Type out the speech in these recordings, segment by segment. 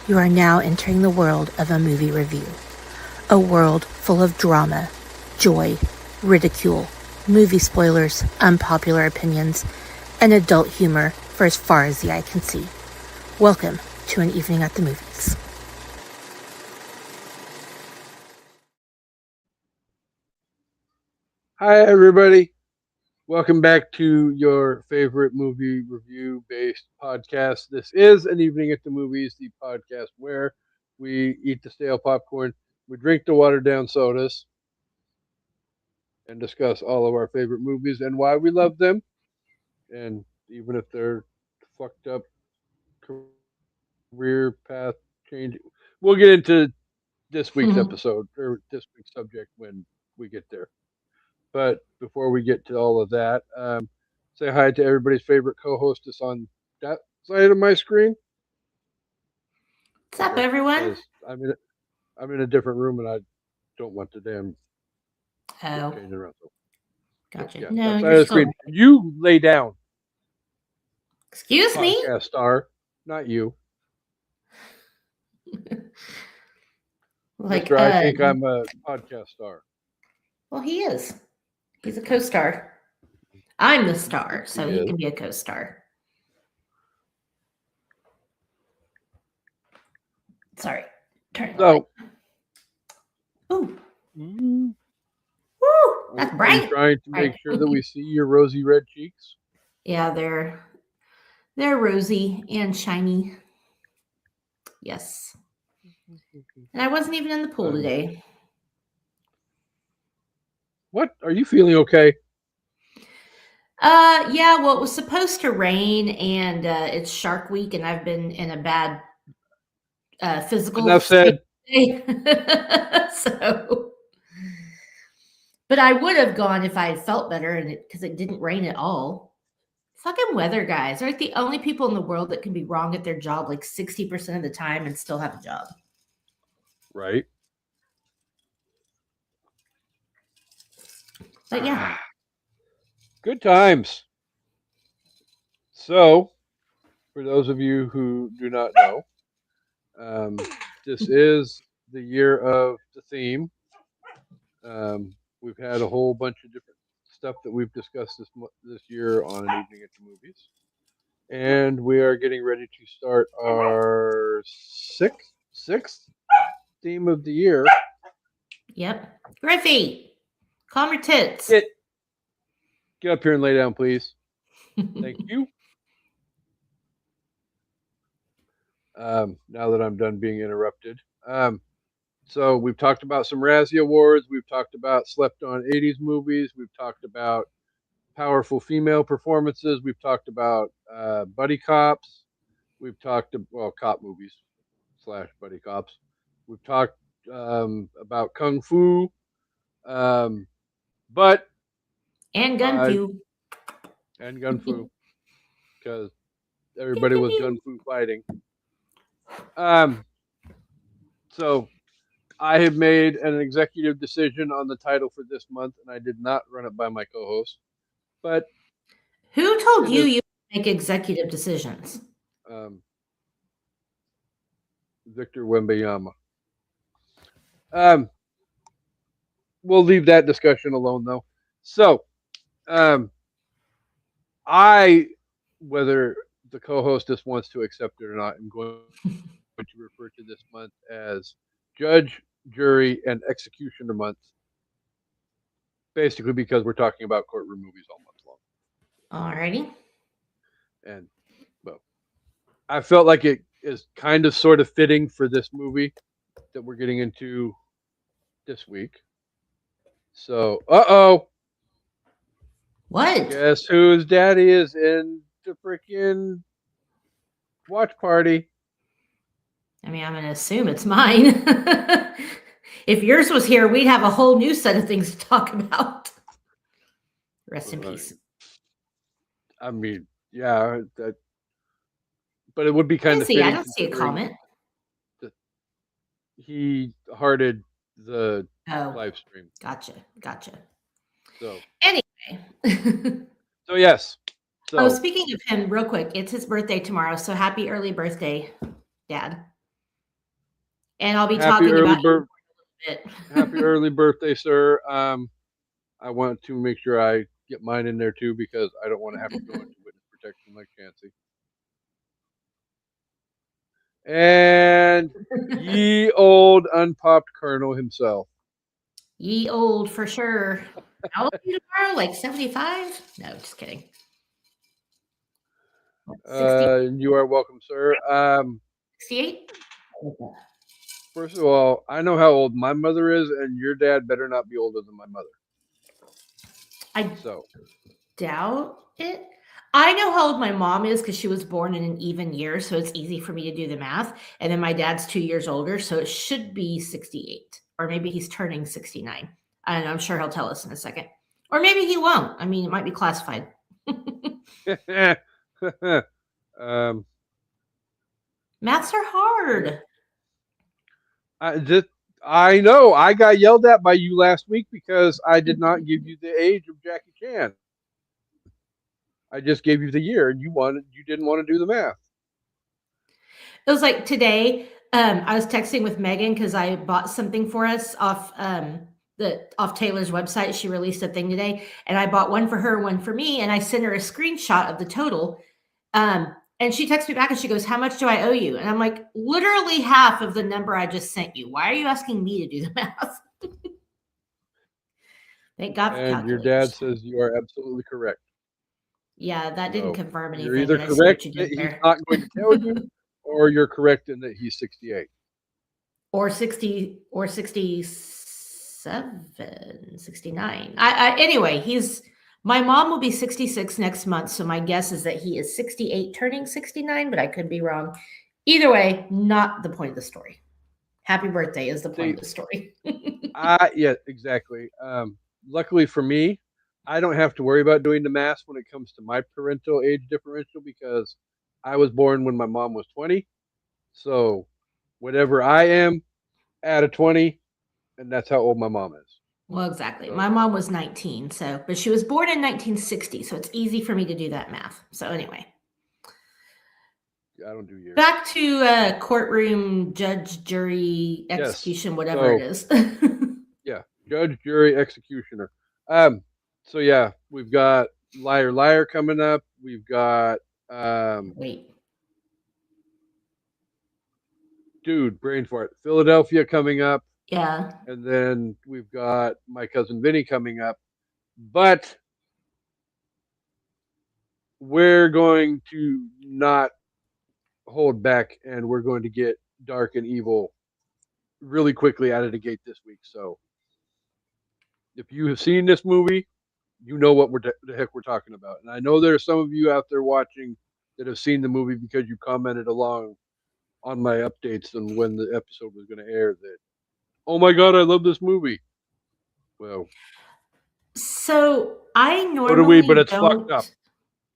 You are now entering the world of a movie review. A world full of drama, joy, ridicule, movie spoilers, unpopular opinions, and adult humor for as far as the eye can see. Welcome to An Evening at the Movies. Hi, everybody. Welcome back to your favorite movie review based podcast. This is An Evening at the Movies, the podcast where we eat the stale popcorn, we drink the watered down sodas, and discuss all of our favorite movies and why we love them. And even if they're fucked up career path change, we'll get into this week's episode or this week's subject when we get there. But before we get to all of that, say hi to everybody's favorite co-hostess on that side of my screen. What's up, everyone? Because I'm in a different room and I don't want the damn changing around. So, Gotcha. Yeah, No, that side you're of the still screen. You lay down. Excuse me? Podcast star, not you. Like, Mister, I think I'm a podcast star. Well, he is. He's a co-star. I'm the star, so he can be a co-star. Sorry. Turn the light. Ooh. Woo! That's bright. Are you trying to make sure that we see your rosy red cheeks? Yeah, they're rosy and shiny. Yes. And I wasn't even in the pool today. What? Are you feeling okay? Yeah, well, it was supposed to rain and it's Shark Week and I've been in a bad physical Enough said. So, but I would have gone if I had felt better and because it didn't rain at all. Fucking weather guys are like the only people in the world that can be wrong at their job like 60% of the time and still have a job. Right. But yeah. Good times. So, for those of you who do not know, this is the year of the theme. We've had a whole bunch of different stuff that we've discussed this year on An Evening at the Movies, and we are getting ready to start our sixth theme of the year. Yep. Griffey, calm your tits. Get up here and lay down, please. Thank you. Now that I'm done being interrupted. So we've talked about some Razzie Awards. We've talked about slept on 80s movies. We've talked about powerful female performances. We've talked about buddy cops. We've talked cop movies / buddy cops. We've talked about kung fu, but and gun fu and gun fu because everybody was gun fu fighting. So I have made an executive decision on the title for this month, and I did not run it by my co-host. But who told you make executive decisions? Victor Wembanyama. We'll leave that discussion alone, though. So, whether the co-hostess wants to accept it or not, I'm going to refer to this month as Judge, Jury, and Executioner Month. Basically, because we're talking about courtroom movies all month long. Alrighty. And, well, I felt like it is kind of sort of fitting for this movie that we're getting into this week. So, what? Guess whose daddy is in the freaking watch party? I mean, I'm going to assume it's mine. If yours was here, we'd have a whole new set of things to talk about. Rest in peace. I mean, yeah, but it would be kind of fitting. I don't see a comment. He hearted the live stream. Gotcha. So anyway. So yes. Speaking of him, real quick, it's his birthday tomorrow. So happy early birthday, Dad. And I'll be Happy talking early about you a bit. happy early birthday, sir. I want to make sure I get mine in there too because I don't want to have to go into witness protection like Chansey. And ye old unpopped colonel himself. Ye old for sure. How old are you tomorrow? Like 75? No, just kidding. 60? You are welcome, sir. 68? First of all, I know how old my mother is, and your dad better not be older than my mother. I So doubt it. I know how old my mom is because she was born in an even year, so it's easy for me to do the math. And then my dad's 2 years older, so it should be 68, or maybe he's turning 69. And I'm sure he'll tell us in a second, or maybe he won't. I mean, it might be classified. Maths are hard. I know. I got yelled at by you last week because I did not give you the age of Jackie Chan. I just gave you the year, and you didn't want to do the math. It was like today. I was texting with Megan because I bought something for us off Taylor's website. She released a thing today, and I bought one for her, one for me, and I sent her a screenshot of the total. And she texts me back and she goes, "How much do I owe you?" And I'm like, "Literally half of the number I just sent you. Why are you asking me to do the math?" Thank God for calculators. And your dad says you are absolutely correct. Yeah, that didn't confirm anything. You're either correct that he's not going to tell you, or you're correct in that he's 68. Or 60, or 67, 69. Anyway, my mom will be 66 next month, so my guess is that he is 68 turning 69, but I could be wrong. Either way, not the point of the story. Happy birthday is the point of the story. Yeah, exactly. Luckily for me, I don't have to worry about doing the math when it comes to my parental age differential because I was born when my mom was 20. So whatever I am, add a 20, and that's how old my mom is. Well, exactly. My mom was 19, but she was born in 1960, so it's easy for me to do that math. So anyway. I don't do years. Back to courtroom, judge, jury, execution, whatever it is. Yeah, judge, jury, executioner. So yeah, we've got Liar Liar coming up. We've got dude, brain fart. Philadelphia coming up. Yeah. And then we've got My Cousin Vinny coming up. But we're going to not hold back, and we're going to get dark and evil really quickly out of the gate this week. So if you have seen this movie, you know what the heck we're talking about. And I know there are some of you out there watching that have seen the movie because you commented along on my updates and when the episode was going to air that, oh my God, I love this movie. Well, so I normally so do we, but it's fucked up.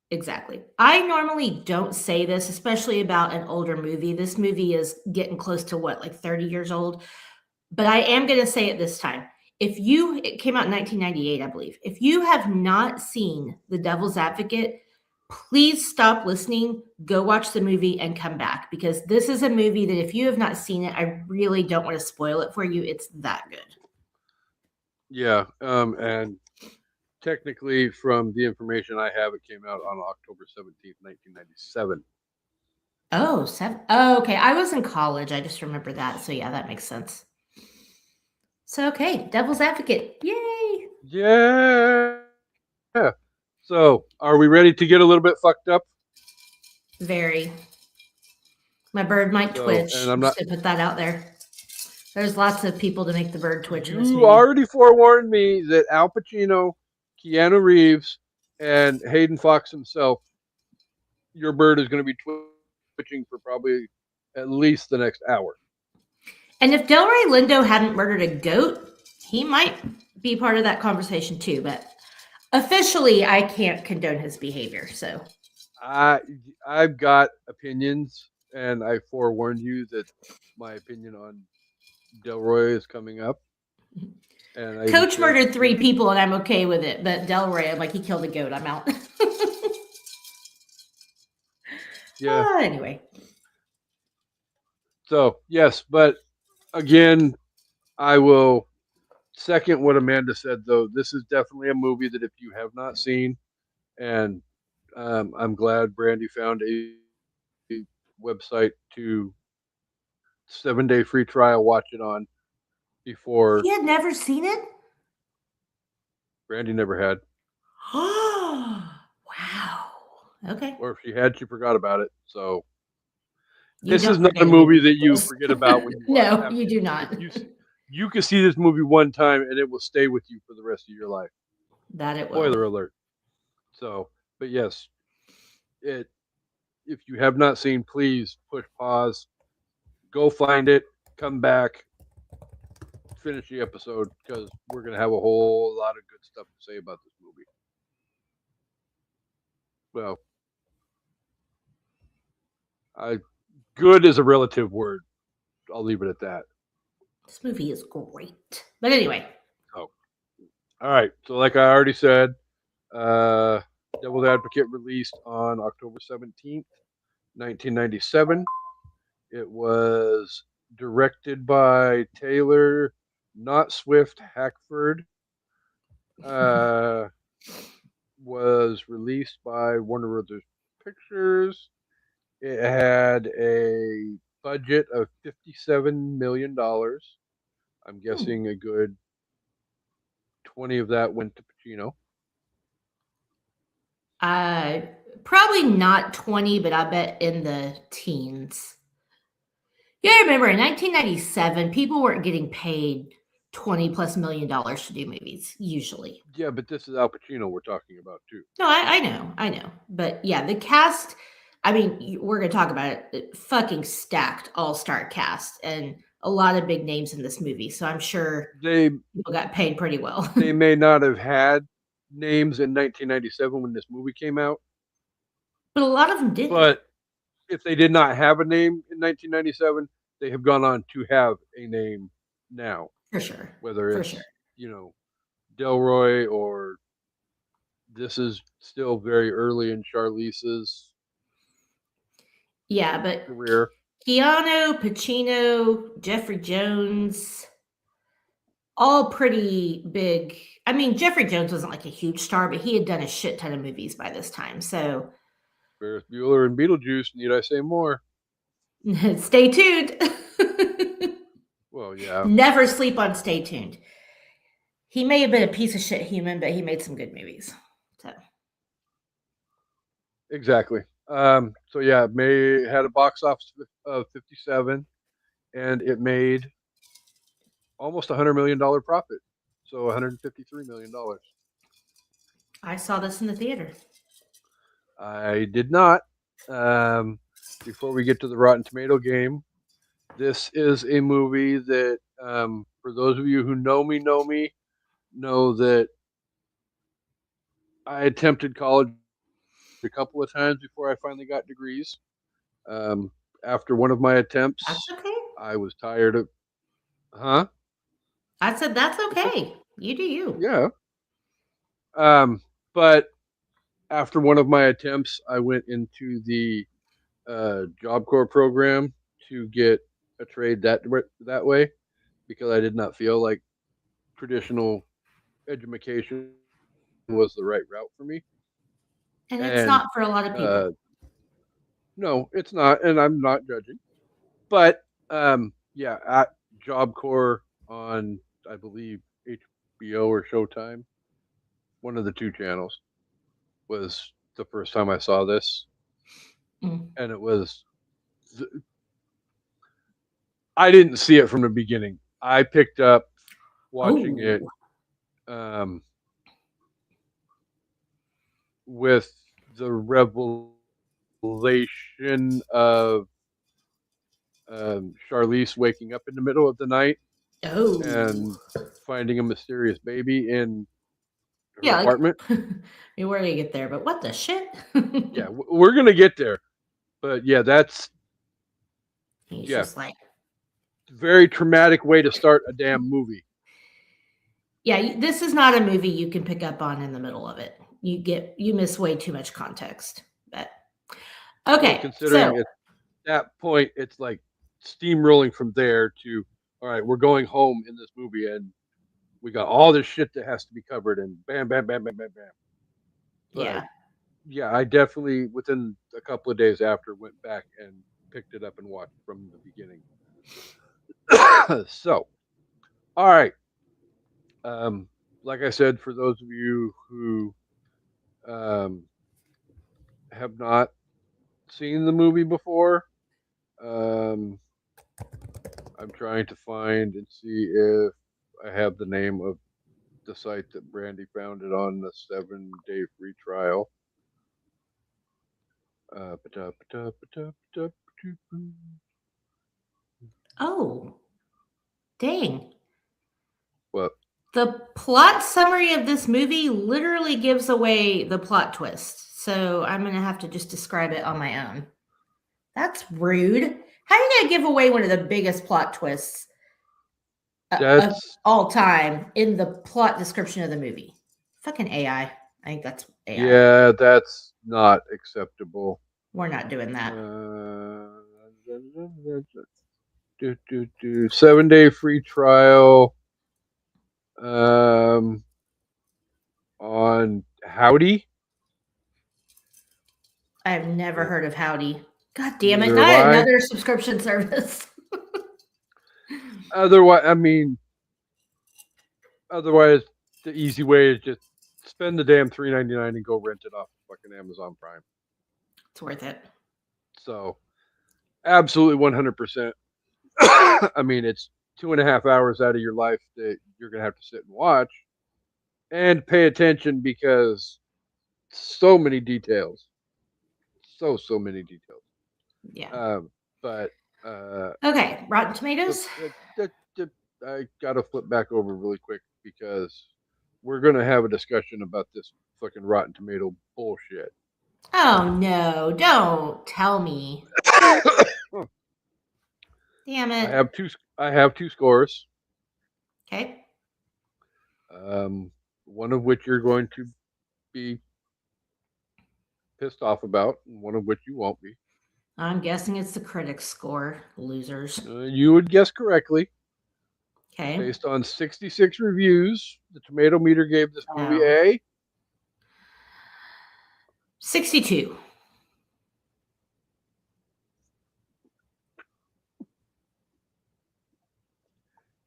Exactly. I normally don't say this, especially about an older movie. This movie is getting close to like 30 years old. But I am going to say it this time. It came out in 1998, I believe. If you have not seen The Devil's Advocate, please stop listening, go watch the movie, and come back. Because this is a movie that if you have not seen it, I really don't want to spoil it for you. It's that good. Yeah. And technically, from the information I have, it came out on October 17th, 1997. Oh, okay. I was in college. I just remember that. So, yeah, that makes sense. So, okay. Devil's Advocate. Yay. Yeah. So, are we ready to get a little bit fucked up? Very. My bird might twitch. And I'm just going to put that out there. There's lots of people to make the bird twitch in this movie. You already forewarned me that Al Pacino, Keanu Reeves, and Hayden Fox himself, your bird is going to be twitching for probably at least the next hour. And if Delroy Lindo hadn't murdered a goat, he might be part of that conversation too. But officially, I can't condone his behavior. So I've got opinions, and I forewarned you that my opinion on Delroy is coming up. And Coach murdered 3 people, and I'm okay with it. But Delroy, I'm like, he killed a goat. I'm out. Yeah. Anyway. So, yes, but again, I will second what Amanda said, though. This is definitely a movie that if you have not seen, and I'm glad Brandy found a website to 7-day free trial watch it on before He had never seen it? Brandy never had. Wow. Okay. Or if she had, she forgot about it. So You this don't is not a forget movie that anything, you Chris. forget about when you watch No, it. you do not. You can see this movie one time and it will stay with you for the rest of your life. That it will. Spoiler alert. So, but yes, if you have not seen, please push pause, go find it, come back, finish the episode because we're gonna have a whole lot of good stuff to say about this movie. Well, good is a relative word. I'll leave it at that. This movie is great. But anyway. Oh, all right. So, like I already said, Devil's Advocate released on October 17th, 1997. It was directed by Taylor Not Swift Hackford. Was released by Warner Brothers Pictures. It had a budget of $57 million. I'm guessing a good 20 of that went to Pacino. Probably not 20, but I bet in the teens. You gotta remember, in 1997, people weren't getting paid $20+ million to do movies, usually. Yeah, but this is Al Pacino we're talking about, too. No, I know. But yeah, the cast, I mean, we're going to talk about it. Fucking stacked all-star cast and a lot of big names in this movie. So I'm sure people got paid pretty well. They may not have had names in 1997 when this movie came out. But a lot of them did. But if they did not have a name in 1997, they have gone on to have a name now. For sure. Whether it's, Delroy or this is still very early in Charlize's career. Keanu, Pacino, Jeffrey Jones, all pretty big. I mean, Jeffrey Jones wasn't like a huge star, but he had done a shit ton of movies by this time. So Ferris Bueller and Beetlejuice, need I say more? Stay tuned. Well, yeah. Never sleep on Stay Tuned. He may have been a piece of shit human, but he made some good movies. So exactly. So yeah, May had a box office of 57, and it made almost $100 million profit. So $153 million. I saw this in the theater. I did not. Before we get to the Rotten Tomato game, this is a movie that, for those of you who know me, know that I attempted college a couple of times before I finally got degrees. After one of my attempts, that's okay. I was tired of. I said that's okay. You do you. Yeah. But after one of my attempts, I went into the Job Corps program to get a trade that way because I did not feel like traditional education was the right route for me. And it's not for a lot of people. No, it's not, and I'm not judging. But yeah, at Job Corps on, I believe, HBO or Showtime, one of the two channels, was the first time I saw this. And it was... I didn't see it from the beginning. I picked up watching it with the revelation of Charlize waking up in the middle of the night and finding a mysterious baby in her apartment. I mean, where do you get there? But what the shit? Yeah, we're gonna get there. But yeah, that's just like very traumatic way to start a damn movie. Yeah, this is not a movie you can pick up on in the middle of it. You miss way too much context. But okay, considering at that point it's like steamrolling from there to all right, we're going home in this movie, and we got all this shit that has to be covered, and bam, bam, bam, bam, bam, bam. But Yeah. yeah, I definitely within a couple of days after went back and picked it up and watched from the beginning. So, all right. Like I said, for those of you who um, have not seen the movie before, um, I'm trying to find and see if I have the name of the site that Brandy found it on, the 7-day free trial. Oh, dang. What? The plot summary of this movie literally gives away the plot twist. So I'm going to have to just describe it on my own. That's rude. How are you going to give away one of the biggest plot twists of That's all time in the plot description of the movie? Fucking AI. I think that's AI. yeah, that's not acceptable. We're not doing that. 7-day free trial on Howdy. I've never heard of Howdy. God damn it. Neither Not have I. another subscription service. Otherwise, the easy way is just spend the damn $3.99 and go rent it off fucking Amazon Prime. It's worth it. So, absolutely 100%. I mean, it's 2.5 hours out of your life that you're gonna have to sit and watch and pay attention because so many details, so many details. Yeah. But Okay. Rotten Tomatoes. I gotta flip back over really quick because we're gonna have a discussion about this fucking Rotten Tomato bullshit. Oh no! Don't tell me. Damn it. I have two scores. Okay. One of which you're going to be pissed off about, and one of which you won't be. I'm guessing it's the critics' score. Losers. You would guess correctly. Okay. Based on 66 reviews, the Tomato Meter gave this movie a 62.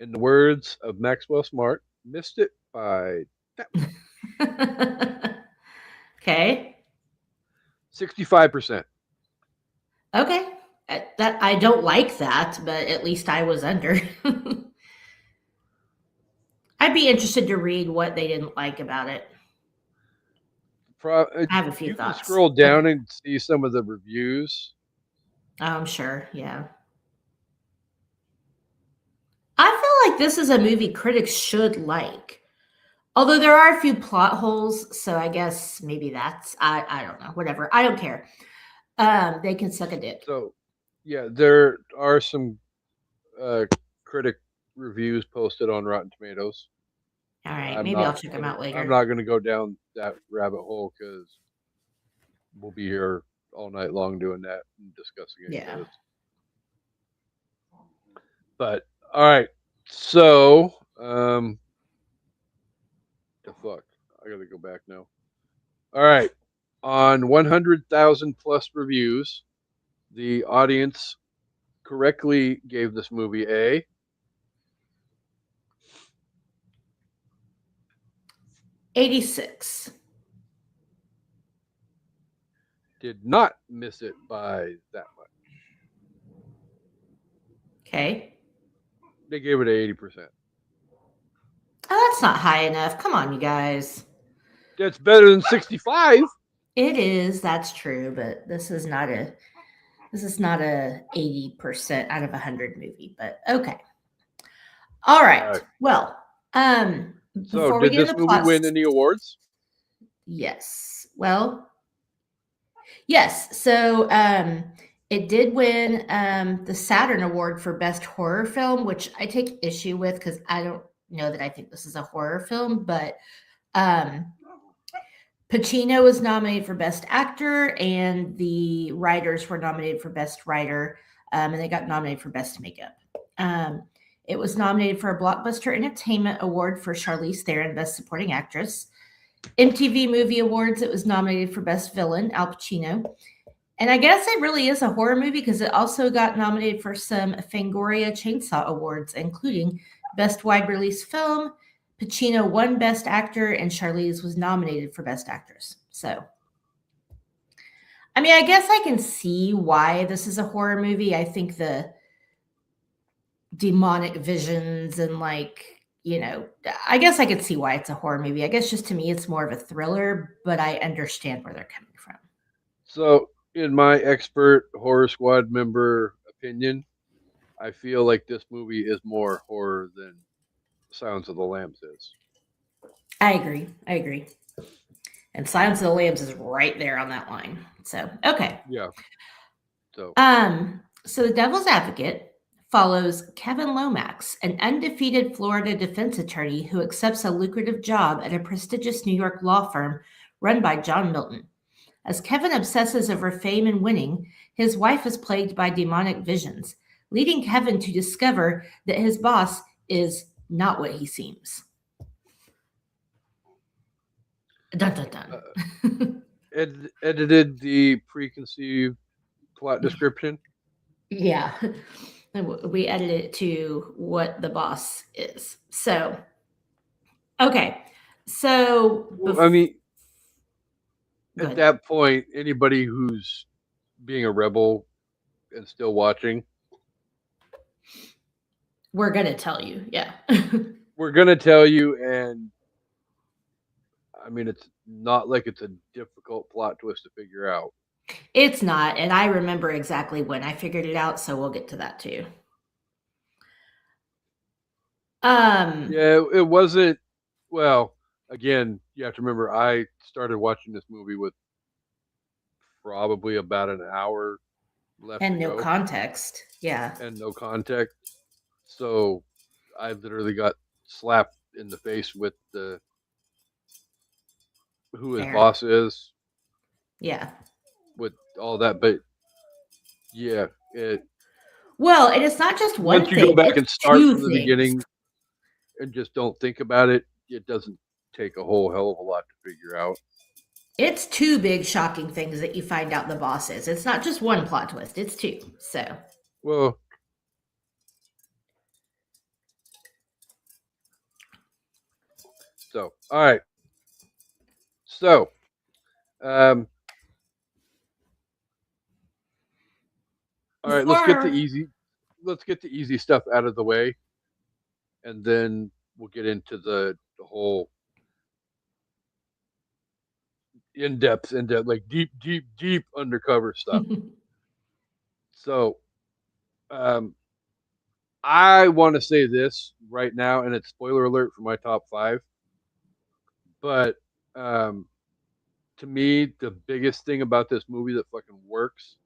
In the words of Maxwell Smart, missed it by Okay. 65%. Okay. That I don't like that, but at least I was under. I'd be interested to read what they didn't like about it. I have a few you thoughts. Can scroll down and see some of the reviews. I'm sure, yeah. I feel like this is a movie critics should like. Although there are a few plot holes, so I guess maybe that's I don't know, whatever. I don't care. They can suck a dick. So, yeah, there are some critic reviews posted on Rotten Tomatoes. All right, maybe I'll check them out later. I'm not going to go down that rabbit hole because we'll be here all night long doing that and discussing it. Yeah. But all right, so the fuck, I got to go back now. All right, on 100,000 plus reviews, the audience correctly gave this movie a 86. Did not miss it by that much. Okay. They gave it a 80%. Oh, that's not high enough. Come on, you guys. That's better than 65. It is. That's true, but this is not a 80% out of 100 movie. But okay. All right. Well, so did this movie win any awards? Yes. Well, yes. So it did win the Saturn Award for Best Horror Film, which I take issue with because I don't know that I think this is a horror film, but Pacino was nominated for Best Actor, and the writers were nominated for Best Writer, and they got nominated for Best Makeup. It was nominated for a Blockbuster Entertainment Award for Charlize Theron, Best Supporting Actress. MTV Movie Awards, it was nominated for Best Villain, Al Pacino. And I guess it really is a horror movie because it also got nominated for some Fangoria Chainsaw Awards, including Best Wide Release Film. Pacino won Best Actor, and Charlize was nominated for Best Actress. So, I mean, I guess I can see why this is a horror movie. I think the demonic visions and I guess I could see why it's a horror movie. I guess just to me, it's more of a thriller, but I understand where they're coming from. So, in my expert horror squad member opinion, I feel like this movie is more horror than Silence of the Lambs is. I agree. And Silence of the Lambs is right there on that line. So, okay. Yeah. So The Devil's Advocate follows Kevin Lomax, an undefeated Florida defense attorney who accepts a lucrative job at a prestigious New York law firm run by John Milton. As Kevin obsesses over fame and winning, his wife is plagued by demonic visions, leading Kevin to discover that his boss is not what he seems. Dun, dun, dun. Edited the preconceived plot description. Yeah. We edited it to what the boss is. So, okay. So, I mean, at that point, anybody who's being a rebel and still watching, we're going to tell you. Yeah. We're going to tell you. And I mean, it's not like it's a difficult plot twist to figure out. It's not. And I remember exactly when I figured it out. So we'll get to that too. Yeah, it wasn't. Well, again, you have to remember, I started watching this movie with probably about an hour left. And no context. Yeah. And no context. So I literally got slapped in the face with who his boss is. Yeah. With all that. But yeah, well, and it's not just one thing. Once you go back and start from the beginning and just don't think about it, it doesn't take a whole hell of a lot to figure out. It's two big shocking things that you find out the boss is. It's not just one plot twist, it's two. So, well, all right. So, all right, let's get the easy stuff out of the way, and then we'll get into the whole in-depth, like deep undercover stuff. So, I want to say this right now, and it's spoiler alert for my top 5. But to me, the biggest thing about this movie that fucking works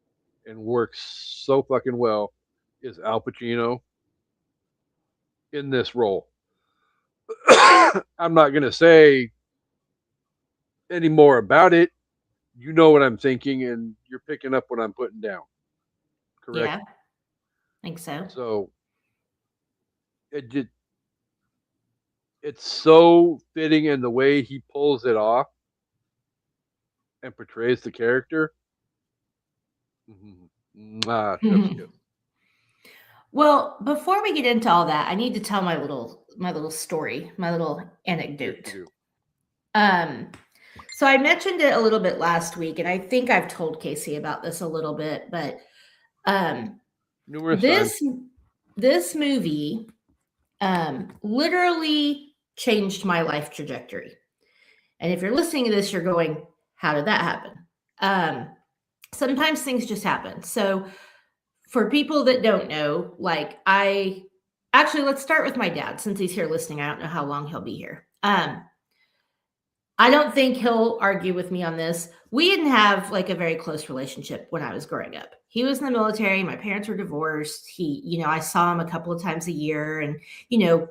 and works so fucking well is Al Pacino in this role. I'm not going to say any more about it. You know what I'm thinking, and you're picking up what I'm putting down. Correct? Yeah, I think so. So it's so fitting in the way he pulls it off and portrays the character. Well, before we get into all that, I need to tell my little story, my little anecdote. So I mentioned it a little bit last week, and I think I've told Casey about this a little bit, but this movie literally changed my life trajectory. And if you're listening to this, you're going, how did that happen? Sometimes things just happen. So for people that don't know, let's start with my dad, since he's here listening. I don't know how long he'll be here. I don't think he'll argue with me on this. We didn't have a very close relationship when I was growing up. He was in the military. My parents were divorced. I saw him a couple of times a year, and,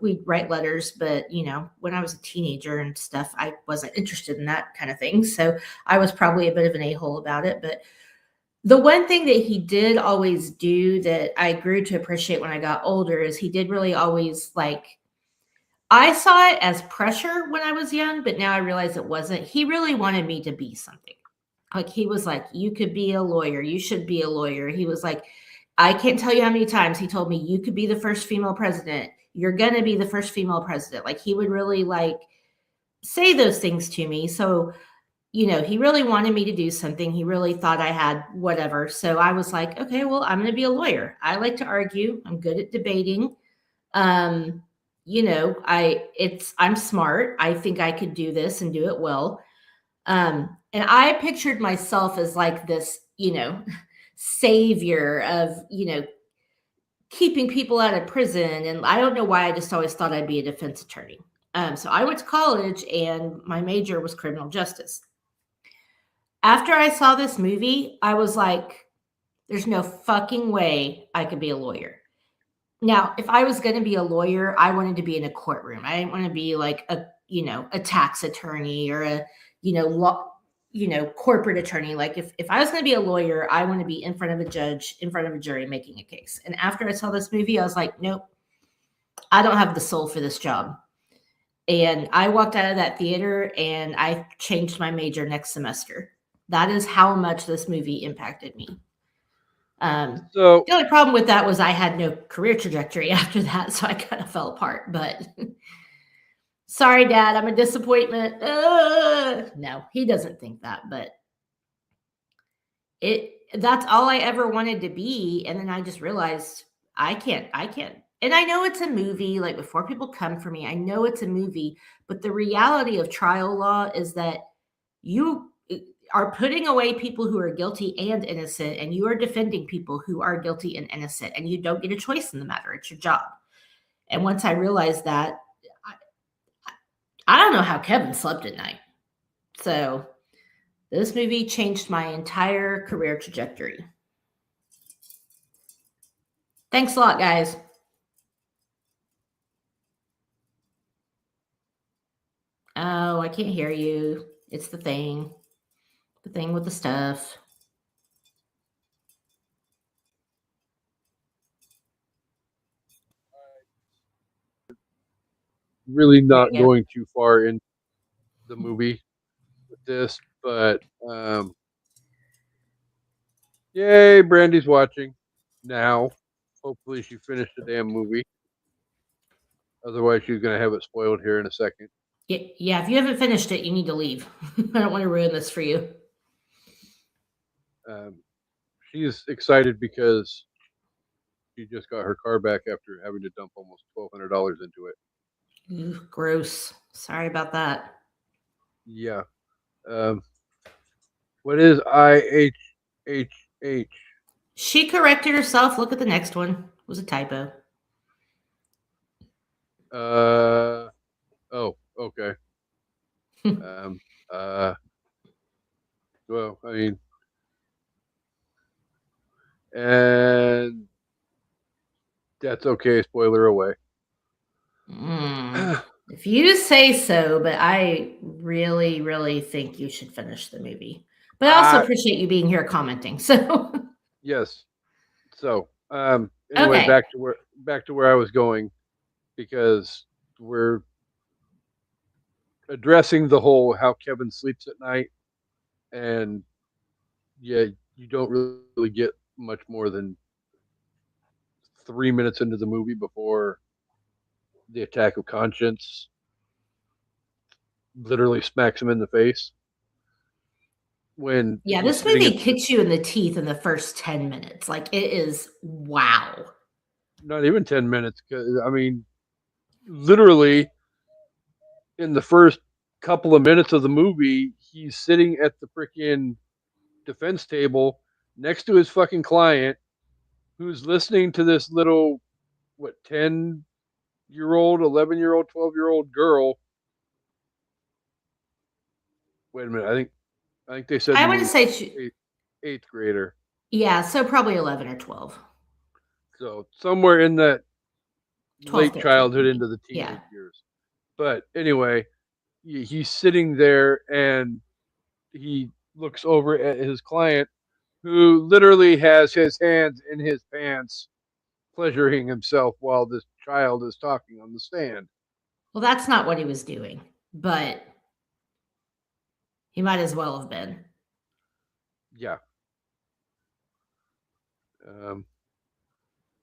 we'd write letters, but, when I was a teenager and stuff, I wasn't interested in that kind of thing. So I was probably a bit of an a-hole about it, but The one thing that he did always do that I grew to appreciate when I got older is he did really always like, I saw it as pressure when I was young, but now I realize it wasn't. He really wanted me to be something. Like he was like, you could be a lawyer. You should be a lawyer. He was like, I can't tell you how many times he told me you could be the first female president. You're going to be the first female president. Like he would really like say those things to me. So, he really wanted me to do something. He really thought I had whatever. So I was like, okay, well, I'm going to be a lawyer. I like to argue. I'm good at debating. Um, I'm smart. I think I could do this and do it well. And I pictured myself as like this, savior of, keeping people out of prison. And I don't know why I just always thought I'd be a defense attorney. So I went to college and my major was criminal justice. After I saw this movie, I was like, there's no fucking way I could be a lawyer. Now, if I was going to be a lawyer, I wanted to be in a courtroom. I didn't want to be like a tax attorney or a, corporate attorney. Like if I was going to be a lawyer, I want to be in front of a judge, in front of a jury, making a case. And after I saw this movie, I was like, nope, I don't have the soul for this job. And I walked out of that theater and I changed my major next semester. That is how much this movie impacted me. So the only problem with that was I had no career trajectory after that, so I kind of fell apart. But sorry, Dad, I'm a disappointment. No, he doesn't think that, but that's all I ever wanted to be. And then I just realized I can't. And I know it's a movie, like before people come for me, I know it's a movie, but the reality of trial law is that you are putting away people who are guilty and innocent, and you are defending people who are guilty and innocent, and you don't get a choice in the matter. It's your job. And once I realized that, I don't know how Kevin slept at night. So this movie changed my entire career trajectory. Thanks a lot, guys. Oh, I can't hear you. It's the thing with the stuff. really not going too far in the movie with this, but yay, Brandy's watching now. Hopefully she finished the damn movie. Otherwise she's gonna have it spoiled here in a second. Yeah, if you haven't finished it, you need to leave. I don't want to ruin this for you. She's excited because she just got her car back after having to dump almost $1,200 into it. Ooh, gross. Sorry about that. Yeah. What is IHHH? She corrected herself. Look at the next one. It was a typo. Oh, okay. Well, I mean, and that's okay. Spoiler away. If you say so, but I really, really think you should finish the movie. But I also appreciate you being here commenting. So yes. So anyway, okay. back to where I was going, because we're addressing the whole how Kevin sleeps at night, and yeah, you don't really get much more than 3 minutes into the movie before the attack of conscience literally smacks him in the face. When this movie kicks you in the teeth in the first 10 minutes. Like, it is wow. Not even 10 minutes. I mean, literally in the first couple of minutes of the movie, he's sitting at the freaking defense table next to his fucking client, who's listening to this little 10-year-old, 11-year-old, 12-year-old girl. Wait a minute, I think they said I want to say eighth grader. Yeah, so probably 11 or 12. So somewhere in that late childhood into the teenage years. But anyway, he's sitting there and he looks over at his client who literally has his hands in his pants, pleasuring himself while this child is talking on the stand. Well, that's not what he was doing, but he might as well have been. Yeah.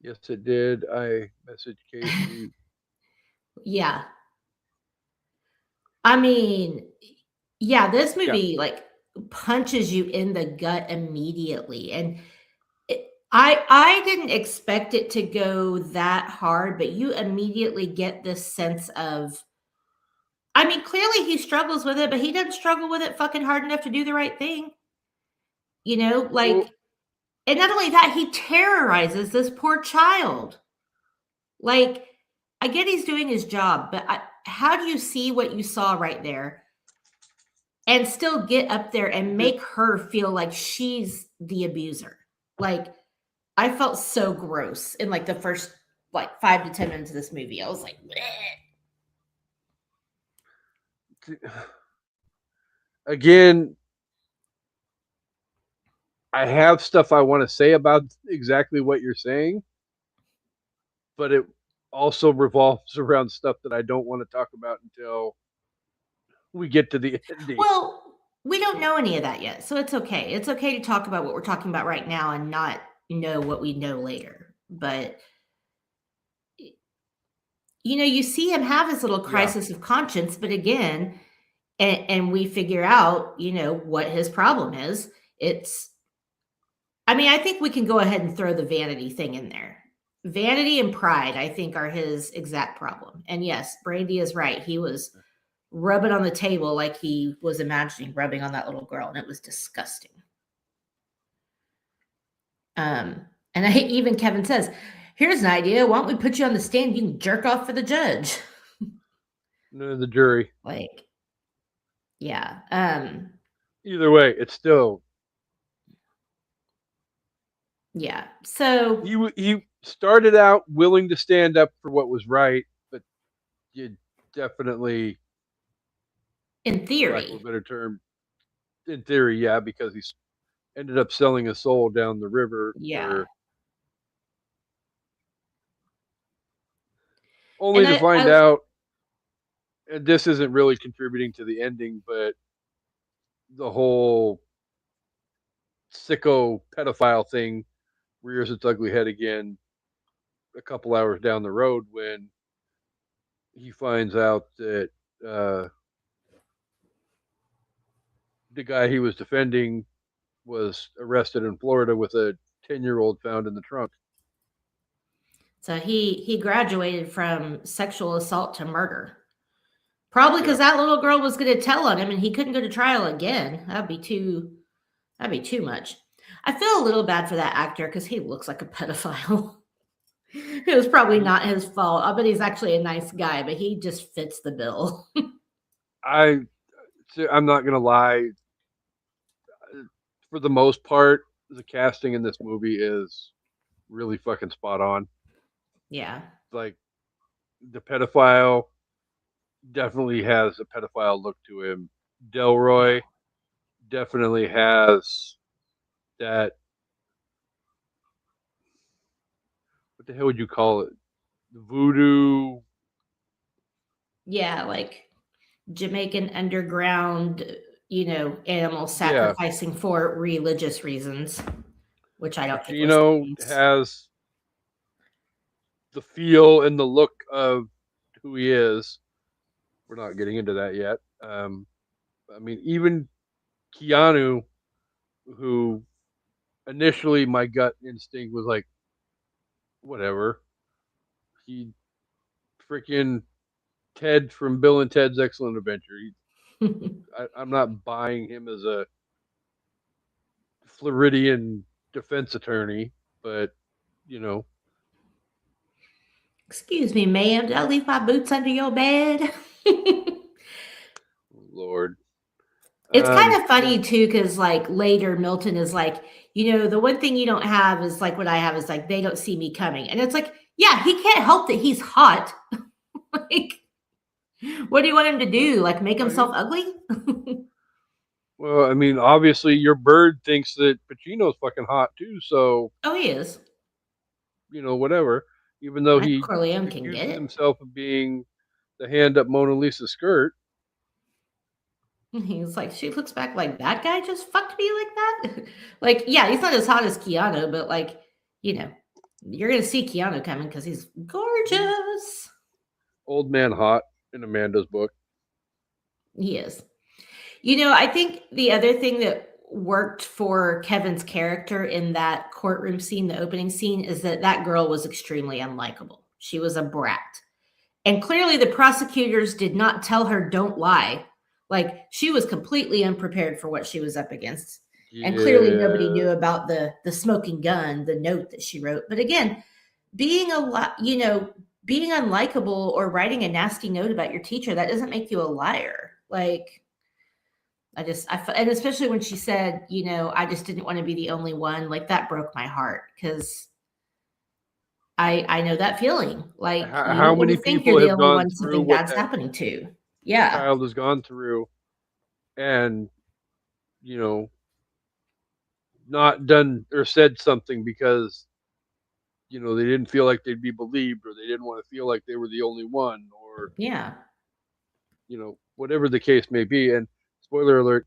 Yes, it did. I messaged Casey. Yeah. I mean, yeah, this movie like punches you in the gut immediately, and I didn't expect it to go that hard, but you immediately get this sense of. I mean, clearly he struggles with it, but he doesn't struggle with it fucking hard enough to do the right thing. You know, like, Well, and not only that, he terrorizes this poor child. Like, I get he's doing his job, but how do you see what you saw right there and still get up there and make her feel like she's the abuser? Like, I felt so gross in like the first like 5 to 10 minutes of this movie. I was like, bleh. Again, I have stuff I want to say about exactly what you're saying, but it also revolves around stuff that I don't want to talk about until we get to the ending. Well, we don't know any of that yet, so it's okay. It's okay to talk about what we're talking about right now and not know what we know later. But you know, you see him have his little crisis of conscience, but again, and we figure out, you know, what his problem is. I mean, I think we can go ahead and throw the vanity thing in there. Vanity and pride, I think, are his exact problem. And yes, Brandy is right. He was rubbing on the table like he was imagining rubbing on that little girl, and it was disgusting. And even Kevin says, here's an idea. Why don't we put you on the stand? You can jerk off for the judge. No, the jury. Like, yeah. Either way, it's still. Yeah. So he started out willing to stand up for what was right, but you definitely, in theory, for lack of a better term, in theory, yeah, because he's ended up selling his soul down the river. Yeah. Only to find out, and this isn't really contributing to the ending, but the whole sicko pedophile thing rears its ugly head again a couple hours down the road when he finds out that the guy he was defending was arrested in Florida with a 10-year-old found in the trunk. So he graduated from sexual assault to murder. Probably because that little girl was going to tell on him and he couldn't go to trial again. That'd be too much. I feel a little bad for that actor because he looks like a pedophile. It was probably not his fault. I bet he's actually a nice guy, but he just fits the bill. I'm not going to lie. For the most part, the casting in this movie is really fucking spot on. Yeah. Like, the pedophile definitely has a pedophile look to him. Delroy definitely has that. What the hell would you call it? Voodoo. Yeah, like Jamaican underground, you know, animal sacrificing for religious reasons, which I don't think Gino has the feel and the look of who he is. We're not getting into that yet. I mean, even Keanu, who initially my gut instinct was like, whatever. He freaking Ted from Bill and Ted's Excellent Adventure. I'm not buying him as a Floridian defense attorney, but you know. Excuse me, ma'am. Did I leave my boots under your bed? Lord. It's kind of funny too, because like later Milton is like, you know, the one thing you don't have is like what I have is like they don't see me coming. And it's like, yeah, he can't help that he's hot. Like, what do you want him to do? Like make himself ugly? Well, I mean, obviously your bird thinks that Pacino's fucking hot too, so Oh, he is. whatever. Even though Michael he Corleone can get accuses it. himself of being the hand up Mona Lisa skirt. He's like, she looks back like that guy just fucked me like that. Like, yeah, he's not as hot as Keanu, but like, you're gonna see Keanu coming because he's gorgeous. Old man hot in Amanda's book. He is. I think the other thing that worked for Kevin's character in that courtroom scene, the opening scene, is that girl was extremely unlikable. She was a brat. And clearly the prosecutors did not tell her, don't lie. Like, she was completely unprepared for what she was up against. And clearly nobody Yeah. knew about the smoking gun, the note that she wrote. But again, being being unlikable or writing a nasty note about your teacher, that doesn't make you a liar. Like, and especially when she said, I just didn't want to be the only one, like that broke my heart because I know that feeling. Like, you How don't want many to think you're people the have only gone one through something what bad's that happening to. Yeah. child has gone through and, you know, not done or said something because, they didn't feel like they'd be believed or they didn't want to feel like they were the only one or, Yeah. whatever the case may be. And spoiler alert,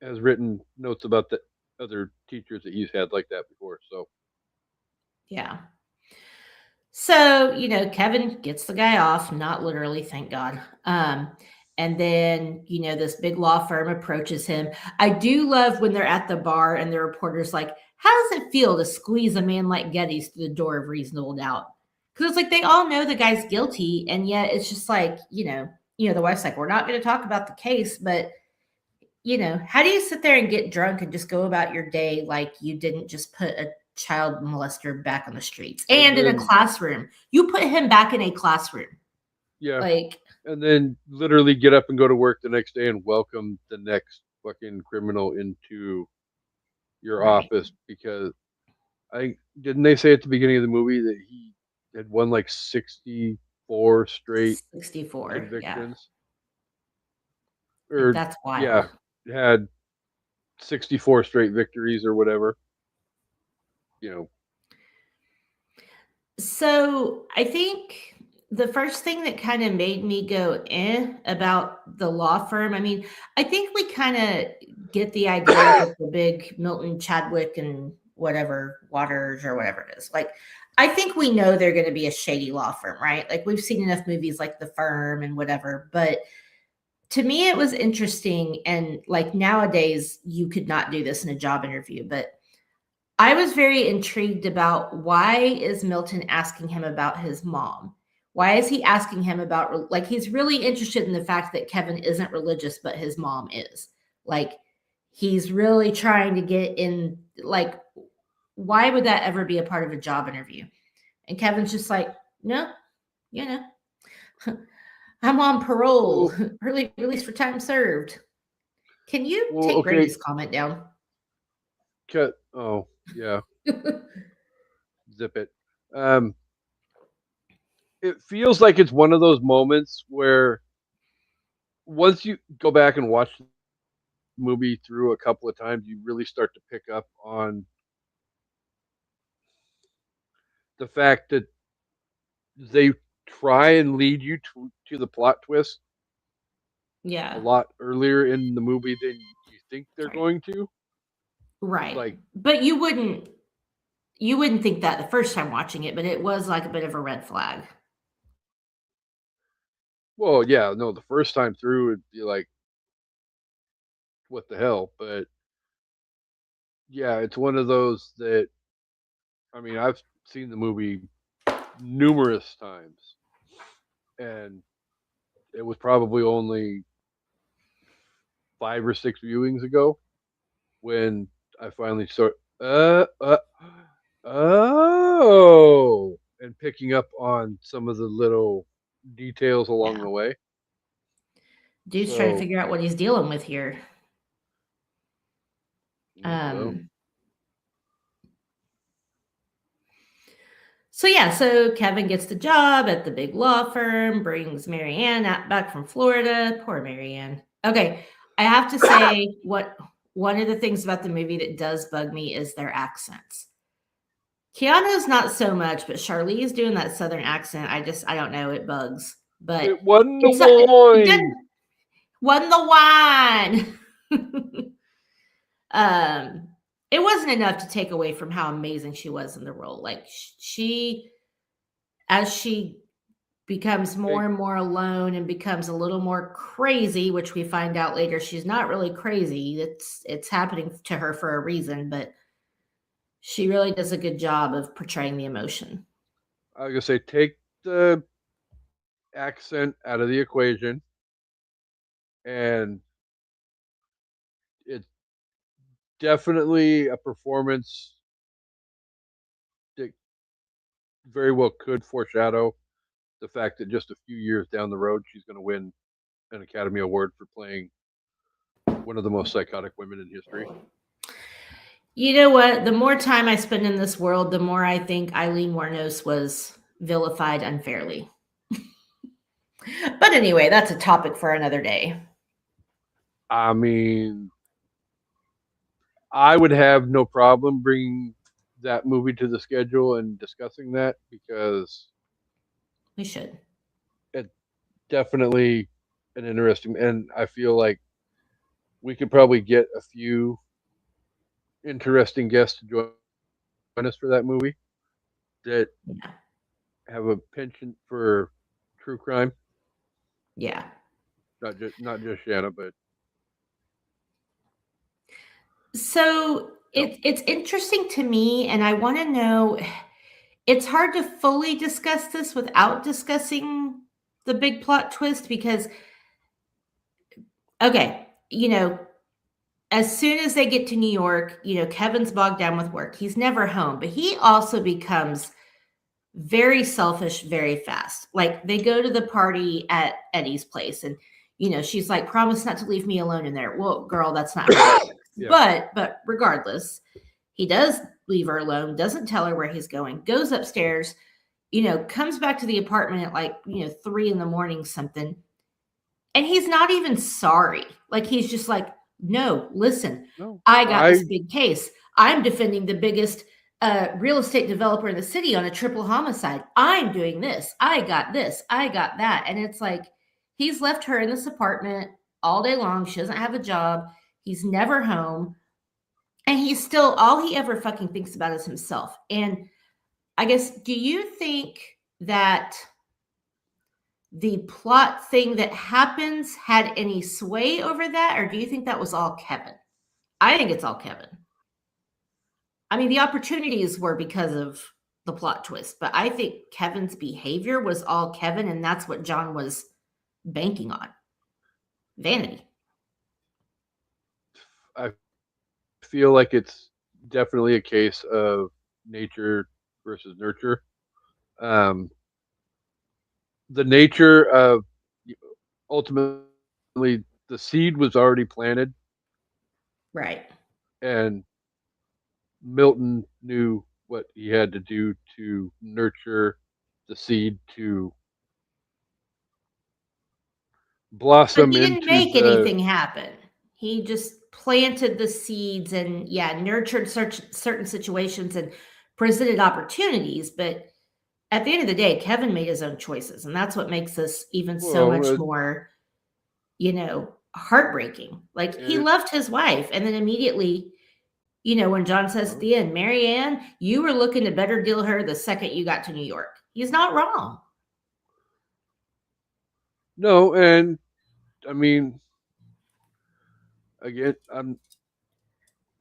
has written notes about the other teachers that he's had like that before. So, Yeah. So, Kevin gets the guy off, not literally, thank God. And then, this big law firm approaches him. I do love when they're at the bar and the reporter's like, how does it feel to squeeze a man like Geddes through the door of reasonable doubt? Because it's like they all know the guy's guilty, and yet it's just like, the wife's like, we're not going to talk about the case, but how do you sit there and get drunk and just go about your day like you didn't just put a child molester back on the streets and in a classroom? You put him back in a classroom. yeah. Like, and then literally get up and go to work the next day and welcome the next fucking criminal into your right. office because didn't they say at the beginning of the movie that he had won like 64 straight 64. convictions? Yeah. Or That's wild. yeah, had 64 straight victories or whatever. So I think the first thing that kind of made me go about the law firm, I mean, I think we kind of get the idea of the big Milton Chadwick and whatever Waters or whatever it is. Like, I think we know they're going to be a shady law firm, right? Like, we've seen enough movies like The Firm and whatever, but to me it was interesting, and like nowadays you could not do this in a job interview, but I was very intrigued about why is Milton asking him about his mom? Why is he asking him about, like, he's really interested in the fact that Kevin isn't religious, but his mom is. Like, he's really trying to get in, like, why would that ever be a part of a job interview? And Kevin's just like, no, I'm on parole, early release for time served. Can you take Brady's comment down? Cut. Oh, yeah. Zip it. It feels like it's one of those moments where once you go back and watch the movie through a couple of times, you really start to pick up on the fact that they try and lead you to the plot twist a lot earlier in the movie than you think they're going to. Right. Like, but you wouldn't think that the first time watching it, but it was like a bit of a red flag. Well, yeah, no, the first time through it'd be like, what the hell? But yeah, it's one of those that, I mean, I've seen the movie numerous times, and it was probably only 5 or 6 viewings ago when I finally start, oh, and picking up on some of the little details along the way. Dude's trying to figure out what he's dealing with here. So Kevin gets the job at the big law firm, brings Marianne back from Florida. Poor Marianne. Okay, I have to say one of the things about the movie that does bug me is their accents. Keanu's not so much, but Charlize doing that Southern accent, I don't know, it bugs. But It wasn't the it's not, it wine. wasn't the wine. It wasn't enough to take away from how amazing she was in the role. Like she, as she becomes more and more alone and becomes a little more crazy, which we find out later she's not really crazy. It's happening to her for a reason, but she really does a good job of portraying the emotion. I was gonna say, take the accent out of the equation, and it's definitely a performance that very well could foreshadow the fact that just a few years down the road she's going to win an Academy Award for playing one of the most psychotic women in history. You know what? The more time I spend in this world, the more I think Eileen Wuornos was vilified unfairly. But anyway, that's a topic for another day. I mean, I would have no problem bringing that movie to the schedule and discussing that, because We should. it's definitely an interesting, and I feel like we could probably get a few interesting guests to join us for that movie that Yeah. have a penchant for true crime. Yeah. Not just Shanna, but So it's interesting to me, and I want to know. It's hard to fully discuss this without discussing the big plot twist because, okay, as soon as they get to New York, Kevin's bogged down with work. He's never home, but he also becomes very selfish very fast. Like they go to the party at Eddie's place and she's like, promise not to leave me alone in there. Well, girl, that's not how it works. Yeah. But regardless, he does leave her alone, doesn't tell her where he's going, goes upstairs, comes back to the apartment at like 3 a.m. something. And he's not even sorry. Like he's just like, no, listen, I got this big case. I'm defending the biggest real estate developer in the city on a triple homicide. I'm doing this. I got this. I got that. And it's like, he's left her in this apartment all day long. She doesn't have a job. He's never home. And he's still, all he ever fucking thinks about is himself. And I guess, do you think that the plot thing that happens had any sway over that? Or do you think that was all Kevin? I think it's all Kevin. I mean, the opportunities were because of the plot twist, but I think Kevin's behavior was all Kevin, and that's what John was banking on. Vanity. I feel like it's definitely a case of nature versus nurture. The nature of ultimately the seed was already planted. Right. And Milton knew what he had to do to nurture the seed to blossom. But he didn't make anything happen. He just planted the seeds and nurtured certain situations and presented opportunities. But at the end of the day, Kevin made his own choices, and that's what makes this even so much more, heartbreaking. Like he loved his wife, and then immediately, when John says at the end, Marianne, you were looking to better deal her the second you got to New York. He's not wrong. No, and I mean, again, I'm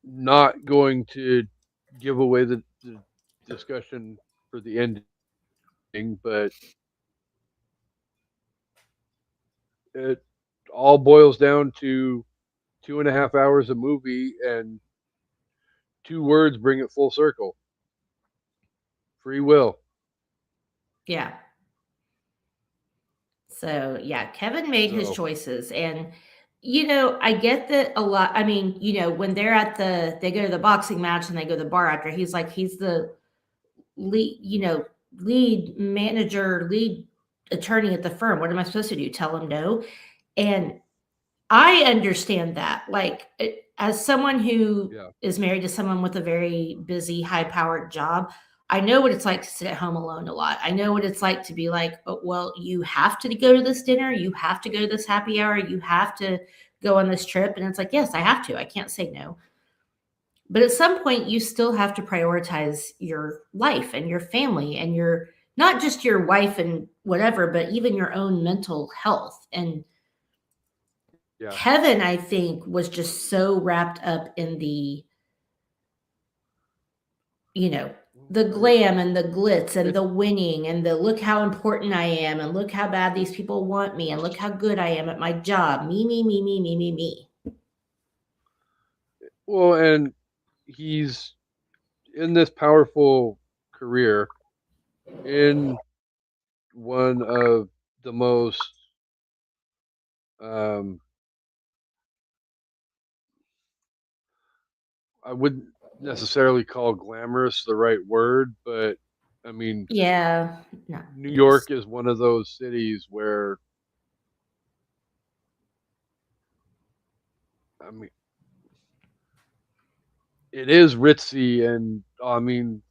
not going to give away the discussion for the ending, but it all boils down to 2.5 hours of movie, and 2 words bring it full circle: free will. Yeah. So Kevin made his choices, and I get that a lot. I mean, when they go to the boxing match and they go to the bar after, he's like, he's the lead manager, lead attorney at the firm. What am I supposed to do? Tell him no? And I understand that. Like, as someone who Yeah. is married to someone with a very busy, high-powered job, I know what it's like to sit at home alone a lot. I know what it's like to be like, "Oh, well, you have to go to this dinner, you have to go to this happy hour, you have to go on this trip," and it's like, "Yes, I have to. I can't say no." But at some point, you still have to prioritize your life and your family and your not just your wife and whatever, but even your own mental health. And Yeah. Kevin, I think, was just so wrapped up in the, the glam and the glitz and the winning and the look how important I am and look how bad these people want me and look how good I am at my job. Me, me, me, me, me, me, me. Well, and he's in this powerful career in one of the most um, I wouldn't necessarily call glamorous the right word, but I mean, Yeah. No. New York is one of those cities where, I mean, it is ritzy, and I mean,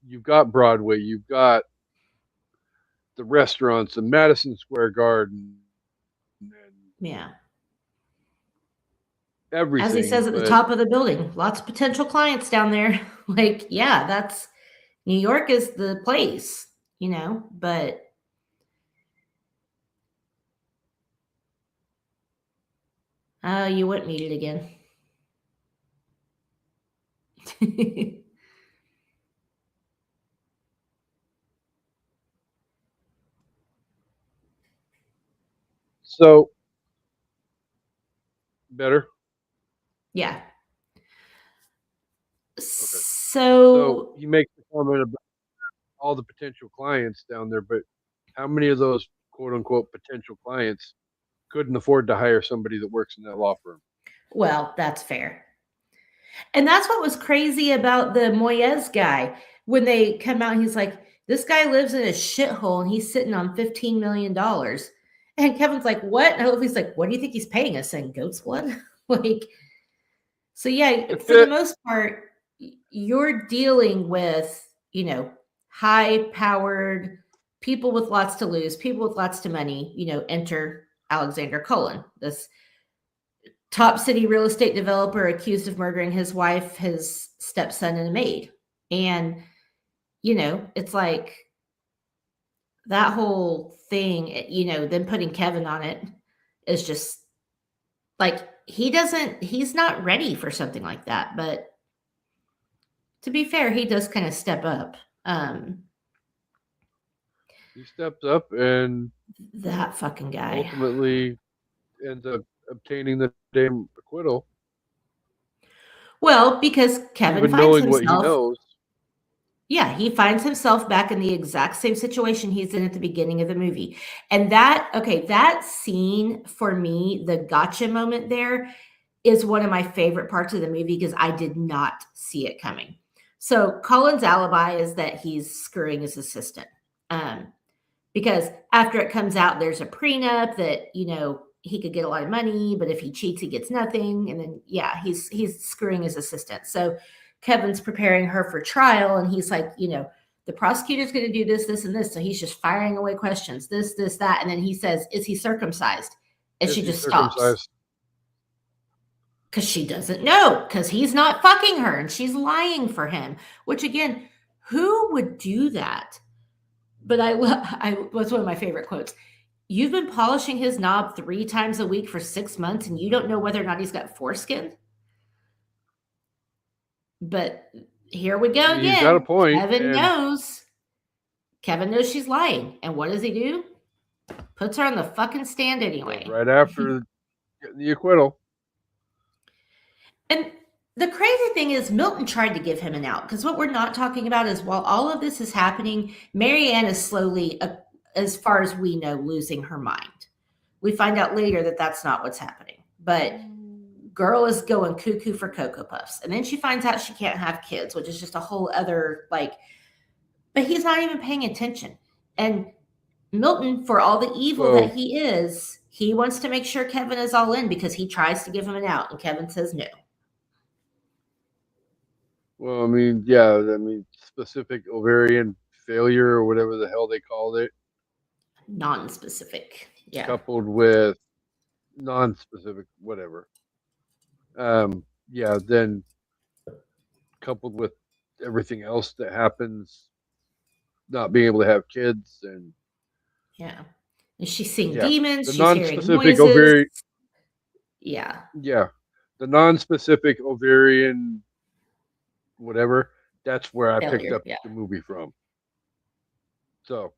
you've got Broadway, you've got the restaurants and Madison Square Garden and Yeah. As he everything, says at the but top of the building, lots of potential clients down there. Like, yeah, that's New York is the place, but you went muted again. so better. Yeah. Okay. So So he makes the comment about all the potential clients down there, but how many of those quote unquote potential clients couldn't afford to hire somebody that works in that law firm? well, that's fair. And that's what was crazy about the Moyes guy. When they come out, he's like, this guy lives in a shithole and he's sitting on $15 million. And Kevin's like, what? And he's like, what do you think he's paying us in goat's blood? Like, so yeah, for the most part, you're dealing with, high powered people with lots to lose, people with lots of money, enter Alexander Cullen, this top city real estate developer accused of murdering his wife, his stepson, and a maid. And, it's like that whole thing, then putting Kevin on it is just like he's not ready for something like that. But to be fair, he does kind of step up. He steps up and That fucking guy. ultimately ends up obtaining the damn acquittal. Well, because Kevin Even finds knowing what he himself. knows. Yeah, he finds himself back in the exact same situation he's in at the beginning of the movie. And that scene for me, the gotcha moment there, is one of my favorite parts of the movie because I did not see it coming. So Cullen's alibi is that he's screwing his assistant. Because after it comes out, there's a prenup that, he could get a lot of money, but if he cheats, he gets nothing. And then, yeah, he's screwing his assistant. So Kevin's preparing her for trial, and he's like, the prosecutor's going to do this, this, and this. So he's just firing away questions, this, that. And then he says, is he circumcised? And she just stops. Because she doesn't know, because he's not fucking her and she's lying for him, which again, who would do that? But what's one of my favorite quotes. You've been polishing his knob 3 times a week for 6 months and you don't know whether or not he's got foreskin? But here we go again. He's got a point. Kevin knows she's lying. And what does he do? Puts her on the fucking stand anyway. Right after the acquittal. And the crazy thing is Milton tried to give him an out, because what we're not talking about is while all of this is happening, Marianne is slowly, as far as we know, losing her mind. We find out later that that's not what's happening. But girl is going cuckoo for Cocoa Puffs. And then she finds out she can't have kids, which is just a whole other, but he's not even paying attention. And Milton, for all the evil that he is, He wants to make sure Kevin is all in because he tries to give him an out, and Kevin says no. Well, I mean, yeah, specific ovarian failure or whatever the hell they called it, Non-specific. Yeah. coupled with non-specific, whatever. Yeah, then coupled with everything else that happens, not being able to have kids, and Yeah. And she's seeing yeah, demons. the She's hearing non-specific noises. ovarian, Yeah. yeah, the non-specific ovarian, whatever. That's where I picked Failure, up yeah. the movie from. So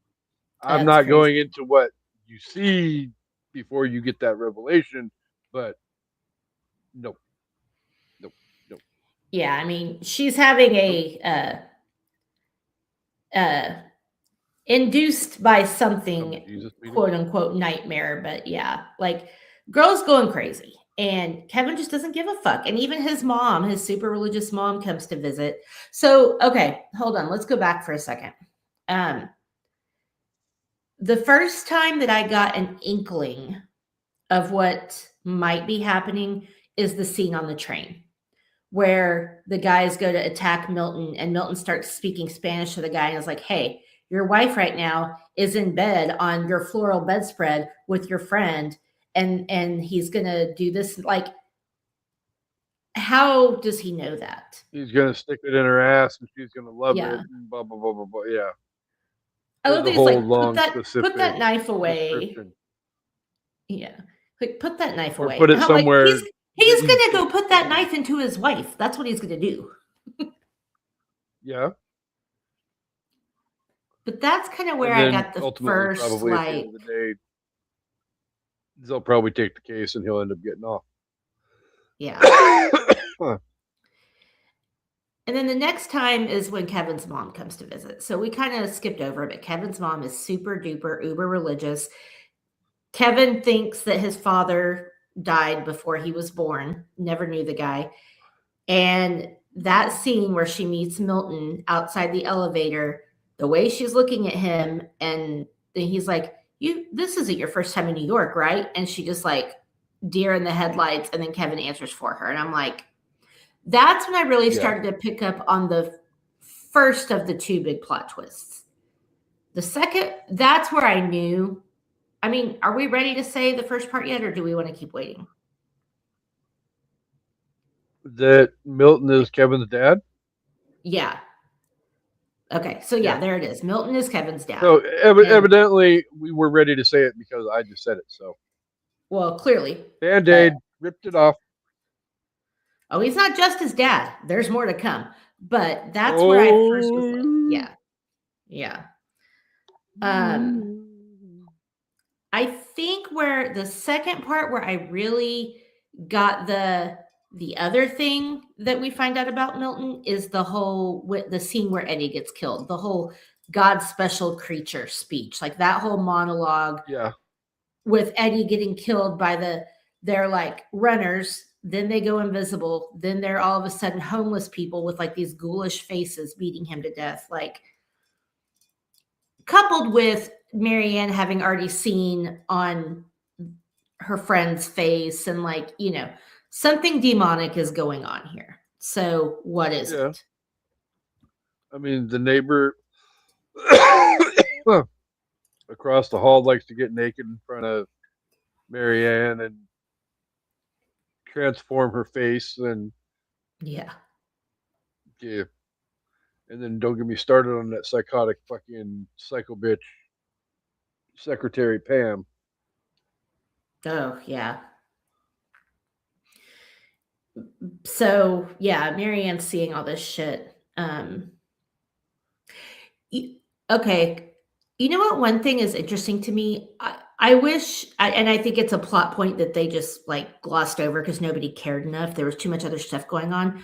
I'm That's not crazy. going into what you see before you get that revelation, but nope. Yeah, I mean, she's having a induced by something, Jesus meeting. quote unquote, nightmare. But yeah, like girl's going crazy. And Kevin just doesn't give a fuck. And even his mom, his super religious mom, comes to visit. So, okay, hold on. Let's go back for a second. The first time that I got an inkling of what might be happening is the scene on the train where the guys go to attack Milton and Milton starts speaking Spanish to the guy and is like, hey, your wife right now is in bed on your floral bedspread with your friend and he's going to do this. Like, how does he know that? He's gonna stick it in her ass and she's gonna love Yeah. it. And blah blah blah blah blah. Yeah. I love There's that a he's whole like, long put that specific knife away. description. Yeah. Like, put that knife Or away. put it And I'm like, somewhere he's that going to you go can- put that knife into his wife. That's what he's going to do. Yeah. But that's kind of where And I then got the ultimately, first, probably at the like, end of the day, they'll probably take the case and he'll end up getting off. yeah. And then the next time is when Kevin's mom comes to visit. So we kind of skipped over it, but Kevin's mom is super duper uber religious. Kevin thinks that his father died before he was born, never knew the guy. And that scene where she meets Milton outside the elevator, the way she's looking at him, and then he's like, this isn't your first time in New York, right? And she just like deer in the headlights, and then Kevin answers for her. And I'm like, that's when I really started to pick up on the first of the two big plot twists. The second, that's where I knew. I mean, are we ready to say the first part yet, or do we want to keep waiting? That Milton is Kevin's dad? Yeah. Okay, so yeah, there it is. Milton is Kevin's dad. So evidently we were ready to say it because I just said it. So, well, clearly. Band-Aid, ripped it off. Oh, he's not just his dad. There's more to come. But that's where I first was like, yeah. Yeah. I think where the second part where I really got the other thing that we find out about Milton is the scene where Eddie gets killed, the whole God's special creature speech, like that whole monologue. Yeah. With Eddie getting killed by they're like runners, then they go invisible, then they're all of a sudden homeless people with like these ghoulish faces beating him to death. Like, coupled with Marianne having already seen on her friend's face and like, something demonic is going on here. So what is it? I mean, the neighbor across the hall likes to get naked in front of Marianne and transform her face and yeah. And then don't get me started on that psychotic fucking psycho bitch secretary Pam. Oh yeah. So yeah, Marianne's seeing all this shit. Okay. You know what? One thing is interesting to me. I wish, and I think it's a plot point that they just like glossed over because nobody cared enough. There was too much other stuff going on.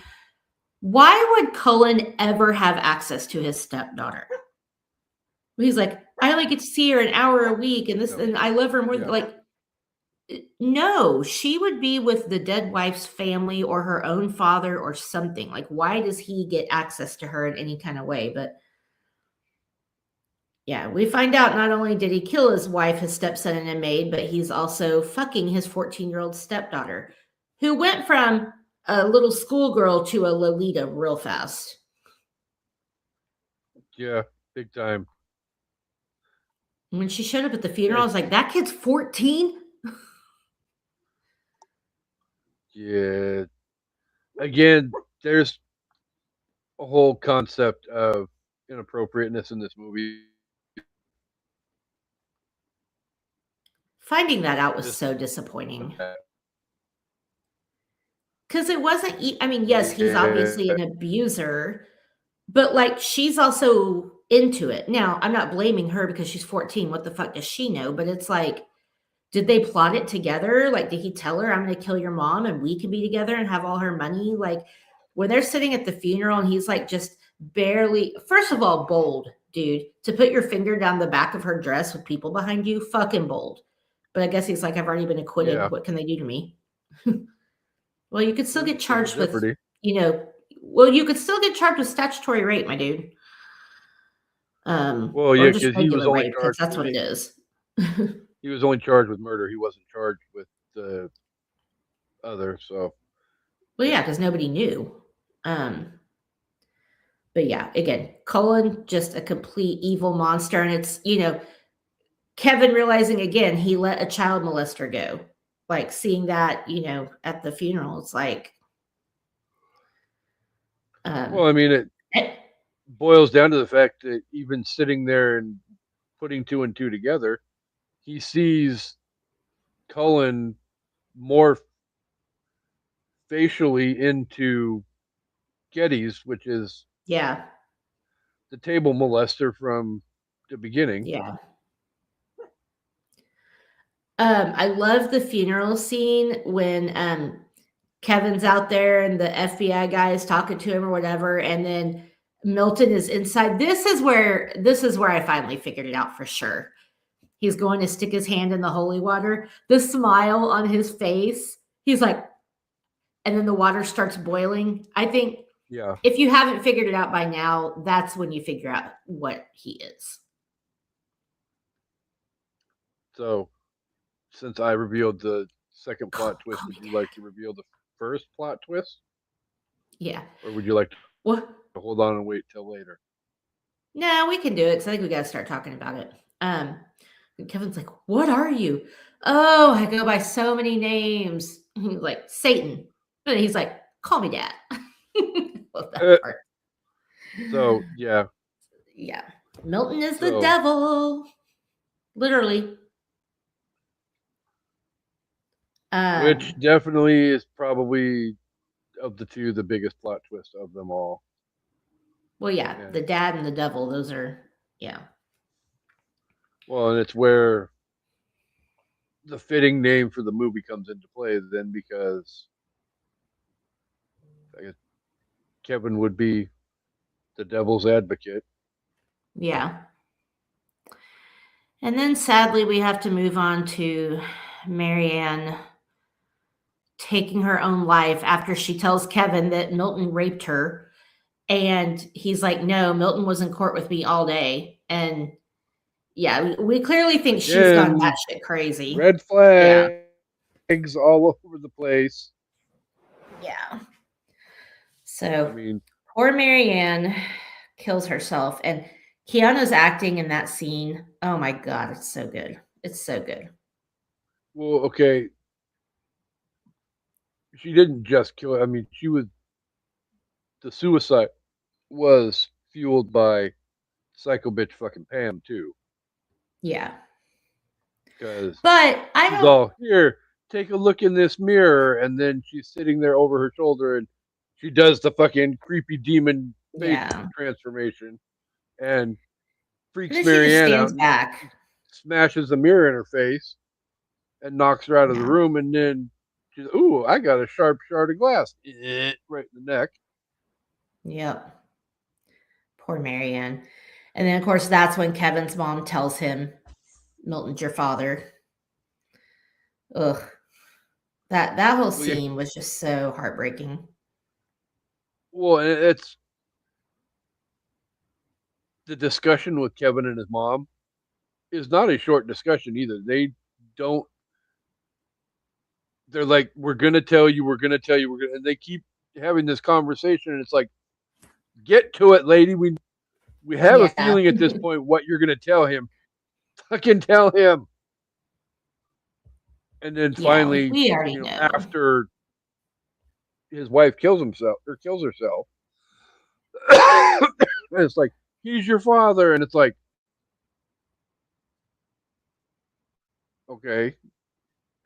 Why would Cullen ever have access to his stepdaughter? He's like, I only get to see her an hour a week, and and I love her more. Like, no, she would be with the dead wife's family or her own father or something. Like, why does he get access to her in any kind of way? But Yeah, we find out not only did he kill his wife, his stepson, and a maid, but he's also fucking his 14-year-old stepdaughter, who went from a little schoolgirl to a Lolita real fast. Yeah, big time. When she showed up at the funeral, I was like, that kid's 14? Yeah. Again, there's a whole concept of inappropriateness in this movie. Finding that out was Just so disappointing. that. Because it wasn't, I mean, yes, he's obviously Yeah. an abuser, but like she's also into it. Now, I'm not blaming her because she's 14. What the fuck does she know? But it's like, did they plot it together? Like, did he tell her, I'm going to kill your mom and we can be together and have all her money? Like, when they're sitting at the funeral and he's like, just barely, first of all, bold, dude, to put your finger down the back of her dress with people behind you, fucking bold. But I guess he's like, I've already been acquitted. Yeah. What can they do to me? Well, you could still get Double charged with, jeopardy. you could still get charged with statutory rape, my dude. Well, Or yeah, just because he was regular only rape, 'cause charged. that's what it is. He was only charged with murder. He wasn't charged with the other. So, Well, yeah, because nobody knew. But yeah, again, Cullen, just a complete evil monster. And it's, Kevin realizing again, he let a child molester go. Like seeing that, at the funeral, it's like, well, I mean, it eh, boils down to the fact that even sitting there and putting two and two together, he sees Cullen morph facially into Geddes, which is yeah, the table molester from the beginning. yeah. I love the funeral scene when Kevin's out there and the FBI guy is talking to him or whatever, and then Milton is inside. This is where I finally figured it out for sure. He's going to stick his hand in the holy water. The smile on his face, he's like, and then the water starts boiling. I think Yeah. if you haven't figured it out by now, that's when you figure out what he is. So, since I revealed the second plot twist, Call would me you like to reveal the first plot twist? Yeah. Or would you like to What? hold on and wait till later? No, we can do it because I think we got to start talking about it. And Kevin's like, "What are you?" Oh, I go by so many names. He's like Satan, but he's like, "Call me Dad." Love that part. So, yeah. Yeah, Milton is the So- devil, literally. Which definitely is probably of the two the biggest plot twist of them all. Well, yeah, Yeah. the dad and the devil. Those are Well, and it's where the fitting name for the movie comes into play then, because I guess Kevin would be the devil's advocate. yeah. And then sadly, we have to move on to Marianne taking her own life after she tells Kevin that Milton raped her. And he's like, no, Milton was in court with me all day. And yeah, we clearly think she's gone Again, batshit crazy. Red flags all over the place. Yeah. I So mean, poor Marianne kills herself. And Keanu's acting in that scene. Oh my God, it's so good. It's so good. well, okay. She didn't just kill her. I mean, the suicide was fueled by psycho bitch fucking Pam too. Yeah. Because But I she's don't. all, here, take a look in this mirror, and then she's sitting there over her shoulder, and she does the fucking creepy demon face Yeah. transformation, and freaks And then she just Marianne out, stands and back. smashes the mirror in her face, and knocks her out of the Yeah. room, and then she's, ooh, I got a sharp shard of glass, right in the neck. Yep. Poor Marianne. And then, of course, that's when Kevin's mom tells him, Milton's your father. Ugh. That whole Well, yeah. scene was just so heartbreaking. Well, it's the discussion with Kevin and his mom is not a short discussion either. They're like, we're gonna tell you, and they keep having this conversation, and it's like, get to it, lady. We have a feeling at this point what you're gonna tell him. Fucking tell him. And then finally, we already know. After his wife kills herself, it's like, he's your father, and it's like, okay,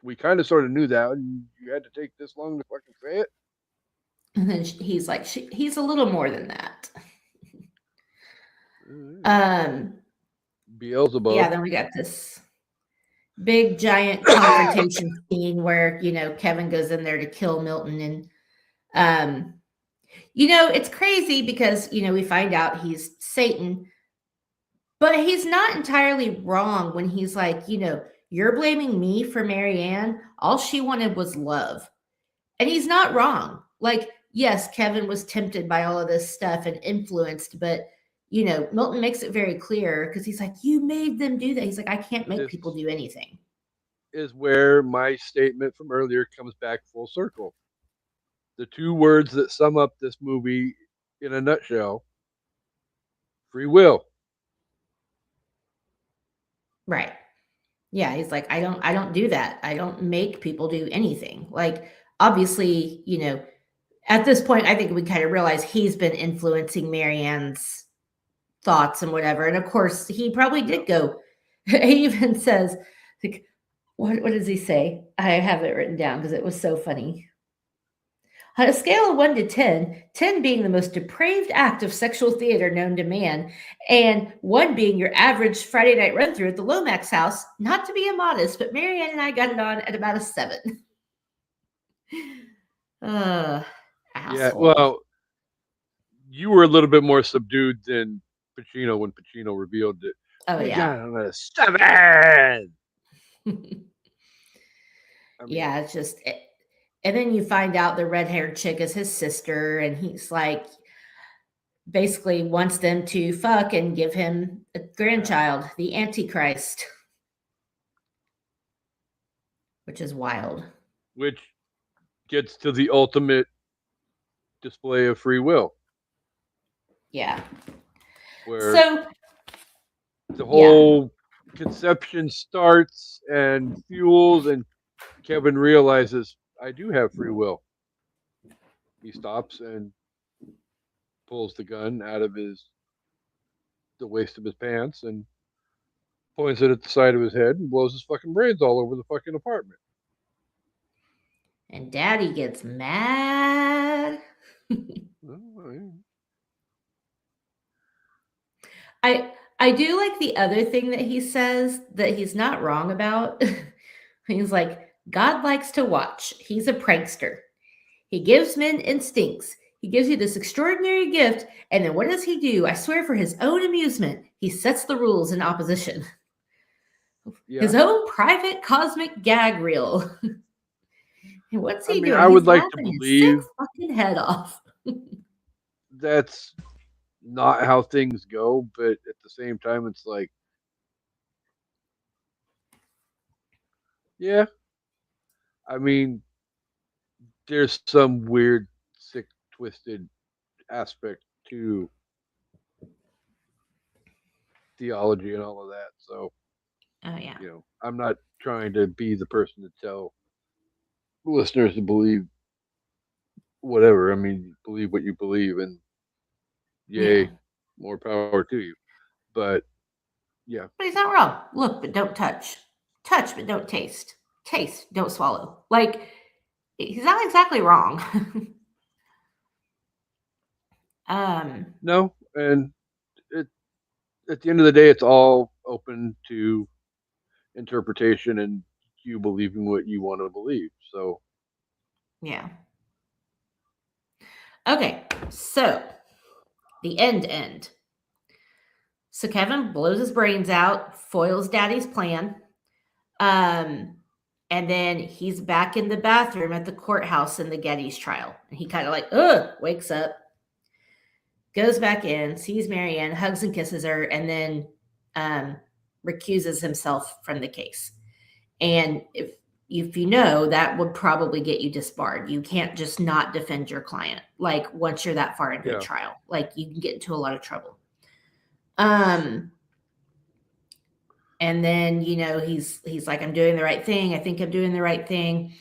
we kind of sort of knew that, and you had to take this long to fucking say it. And then he's like, he's a little more than that. Beelzebub. Yeah, then we got this big giant confrontation scene where, Kevin goes in there to kill Milton. And, it's crazy because, we find out he's Satan, but he's not entirely wrong when he's like, you're blaming me for Marianne. All she wanted was love. And he's not wrong. Like, yes, Kevin was tempted by all of this stuff and influenced, but Milton makes it very clear because he's like, you made them do that. He's like, I can't make people do anything. Is where my statement from earlier comes back full circle. The two words that sum up this movie in a nutshell: free will. Right. Yeah, he's like, I don't do that. I don't make people do anything. Like, obviously, at this point, I think we kind of realize he's been influencing Marianne's thoughts and whatever. And of course, he probably did go. He even says, like, what does he say? I have it written down because it was so funny. On a scale of 1 to 10, 10 being the most depraved act of sexual theater known to man, and 1 being your average Friday night run through at the Lomax house, not to be immodest, but Marianne and I got it on at about a 7. Yeah, well, you were a little bit more subdued than Pacino when Pacino revealed it. Oh, yeah. I'm a 7. Yeah, it's just... And then you find out the red-haired chick is his sister, and he's like, basically wants them to fuck and give him a grandchild, the Antichrist, which is wild. Which gets to the ultimate display of free will. Yeah. Where the whole conception starts and fuels, and Kevin realizes, I do have free will. He stops and pulls the gun out of the waist of his pants and points it at the side of his head and blows his fucking brains all over the fucking apartment. And Daddy gets mad. I do like the other thing that he says that he's not wrong about. He's like, God likes to watch. He's a prankster. He gives men instincts. He gives you this extraordinary gift, and then what does he do? I swear, for his own amusement, he sets the rules in opposition. Yeah. His own private cosmic gag reel. And what's he doing? I would like to believe his fucking head off. That's not how things go, but at the same time, it's like, yeah. I mean, there's some weird, sick, twisted aspect to theology and all of that. So, I'm not trying to be the person to tell listeners to believe whatever. I mean, believe what you believe, and yay, more power to you. But yeah. But he's not wrong. Look, but don't touch. Touch, but don't taste. Taste, don't swallow. Like, he's not exactly wrong. No, and at the end of the day, it's all open to interpretation and you believing what you want to believe. So, yeah. Okay, so the end. So Kevin blows his brains out, foils Daddy's plan. And then he's back in the bathroom at the courthouse in the Geddes trial. And he kind of like, wakes up. goes back in, sees Marianne, hugs and kisses her, and then recuses himself from the case. And if you know, that would probably get you disbarred. You can't just not defend your client. Like once you're that far into a trial, like you can get into a lot of trouble. And then, he's like, I'm doing the right thing. I think I'm doing the right thing.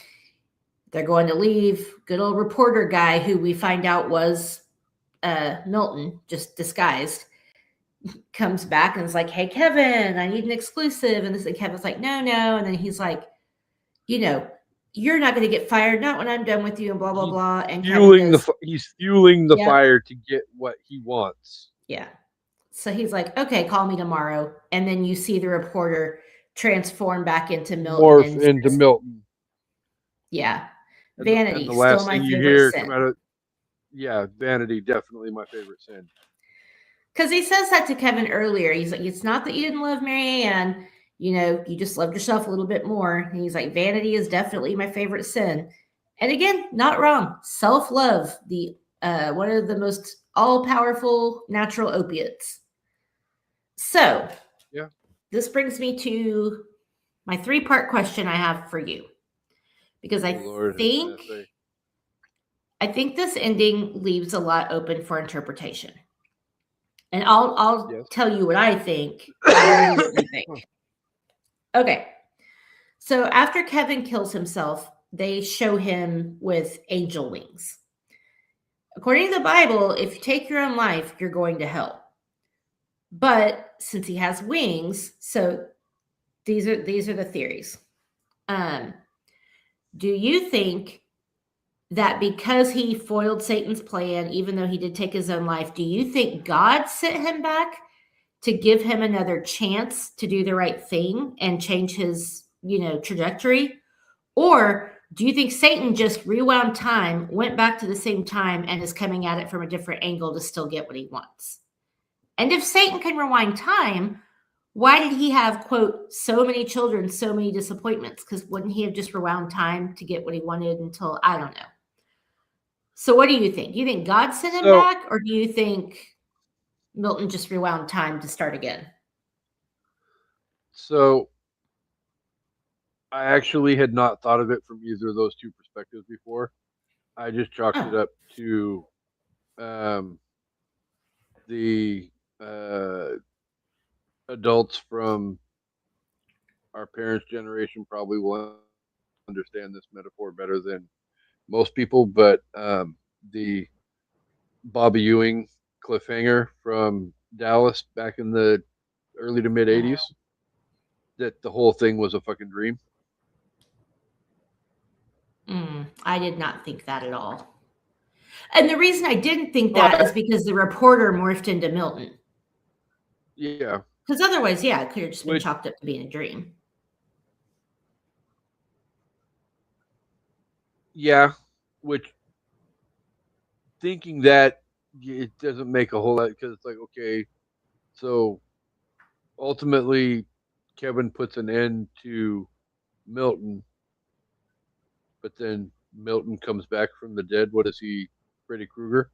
They're going to leave. Good old reporter guy who we find out was Milton, just disguised, comes back and is like, hey, Kevin, I need an exclusive. And Kevin's like, no. And then he's like, you're not going to get fired. Not when I'm done with you and blah, blah, blah. And he's fueling the fire to get what he wants. Yeah. So he's like, okay, call me tomorrow. And then you see the reporter transform back into Milton. Morph into Milton. Yeah. Vanity, and the last still my thing you favorite hear sin. come out of, Vanity, definitely my favorite sin. Because he says that to Kevin earlier. He's like, it's not that you didn't love Marianne. You just loved yourself a little bit more. And he's like, vanity is definitely my favorite sin. And again, not wrong. Self-love, the one of the most all-powerful natural opiates. So, this brings me to my 3-part question I have for you. Because I think this ending leaves a lot open for interpretation. And I'll tell you what I think. And what you think. Okay. So after Kevin kills himself, they show him with angel wings. According to the Bible, if you take your own life, you're going to hell. But since he has wings, so these are the theories. Do you think that because he foiled Satan's plan, even though he did take his own life, do you think God sent him back to give him another chance to do the right thing and change his, trajectory? Or do you think Satan just rewound time, went back to the same time, and is coming at it from a different angle to still get what he wants? And if Satan can rewind time, why did he have, quote, so many children, so many disappointments? Because wouldn't he have just rewound time to get what he wanted until, I don't know. So what do you think? Do you think God sent him back, or do you think Milton just rewound time to start again? So I actually had not thought of it from either of those two perspectives before. I just chalked it up to the adults from our parents' generation probably will understand this metaphor better than most people, but the Bobby Ewing cliffhanger from Dallas back in the early to mid 80s, that the whole thing was a fucking dream. I did not think that at all. And the reason I didn't think that is because the reporter morphed into Milton. Yeah. Because otherwise, it could have just been chalked up to being a dream. Yeah, which thinking that it doesn't make a whole lot, because it's like, okay, so ultimately Kevin puts an end to Milton, but then Milton comes back from the dead. What is he, Freddy Krueger?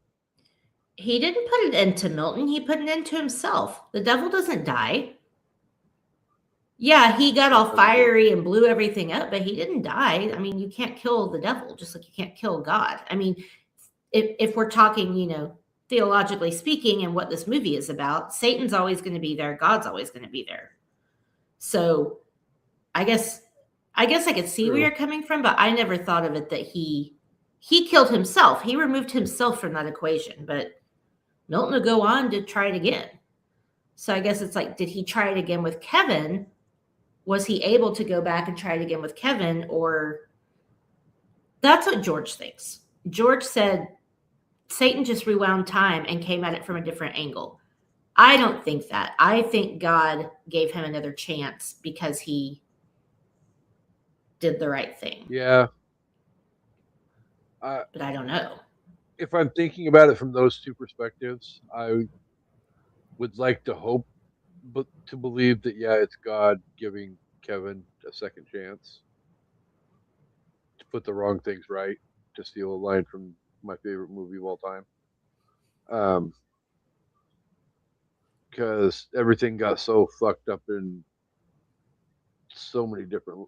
He didn't put an end to Milton. He put an end to himself. The devil doesn't die. Yeah, he got all fiery and blew everything up, but he didn't die. I mean, you can't kill the devil, just like you can't kill God. I mean, if we're talking, theologically speaking, and what this movie is about, Satan's always going to be there. God's always going to be there. So I guess I could see where you're coming from, but I never thought of it that he killed himself. He removed himself from that equation, but Milton will go on to try it again. So I guess it's like, did he try it again with Kevin? Was he able to go back and try it again with Kevin? Or that's what George thinks. George said Satan just rewound time and came at it from a different angle. I don't think that. I think God gave him another chance because he did the right thing. Yeah. But I don't know. If I'm thinking about it from those two perspectives, I would like to hope, but to believe that, it's God giving Kevin a second chance to put the wrong things right, to steal a line from my favorite movie of all time. because everything got so fucked up in so many different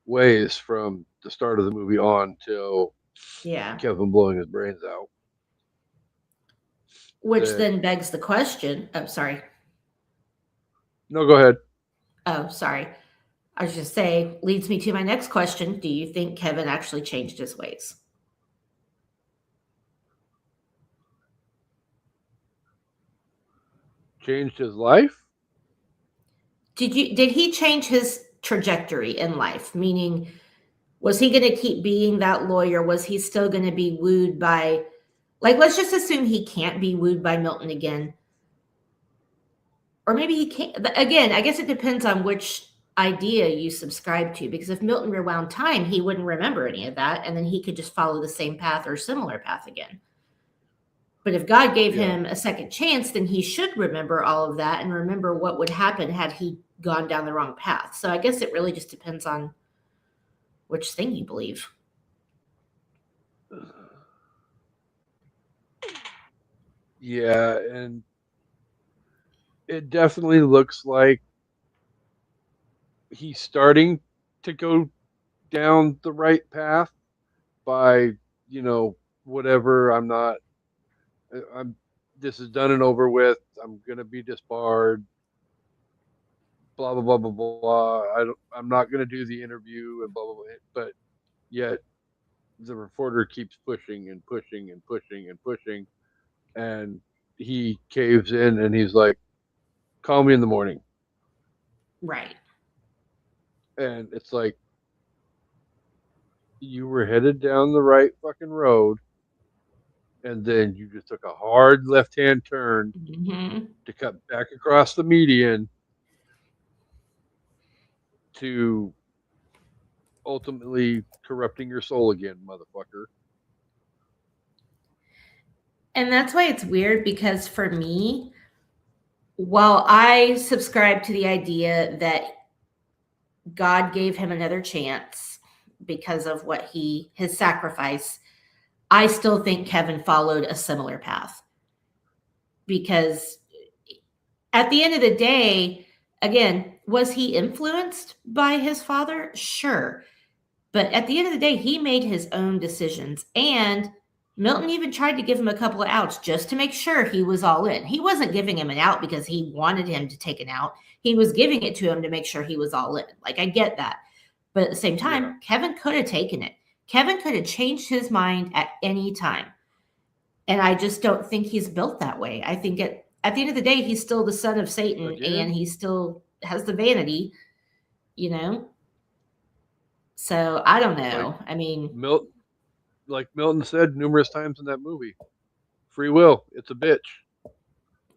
ways from the start of the movie on till Yeah. Kevin blowing his brains out. Which That- then begs the question. Oh, sorry. No, go ahead. Oh, sorry. I was just say leads me to my next question. Do you think Kevin actually changed his ways? Changed his life? Did he change his trajectory in life? Meaning, was he going to keep being that lawyer? Was he still going to be wooed by, like, let's just assume he can't be wooed by Milton again. Or maybe he can't. Again, I guess it depends on which idea you subscribe to, because if Milton rewound time, he wouldn't remember any of that, and then he could just follow the same path or similar path again. But if God gave him a second chance, then he should remember all of that and remember what would happen had he gone down the wrong path. So I guess it really just depends on which thing you believe. Yeah, and it definitely looks like he's starting to go down the right path by, whatever. I'm this is done and over with. I'm gonna be disbarred. Blah blah blah blah blah. I'm not gonna do the interview and blah blah blah. But yet the reporter keeps pushing and pushing and pushing and pushing, and he caves in and he's like, "Call me in the morning." Right. And it's like, you were headed down the right fucking road, and then you just took a hard left-hand turn to cut back across the median to ultimately corrupting your soul again, motherfucker. And that's why it's weird, because for me, while I subscribe to the idea that God gave him another chance because of what his sacrifice, I still think Kevin followed a similar path. Because at the end of the day, again, was he influenced by his father? Sure. But at the end of the day, he made his own decisions. And Milton even tried to give him a couple of outs just to make sure he was all in. He wasn't giving him an out because he wanted him to take an out. He was giving it to him to make sure he was all in. Like, I get that. But at the same time, Kevin could have taken it. Kevin could have changed his mind at any time. And I just don't think he's built that way. I think at the end of the day, he's still the son of Satan, and he still has the vanity, So I don't know. Like Milton said numerous times in that movie, free will, it's a bitch.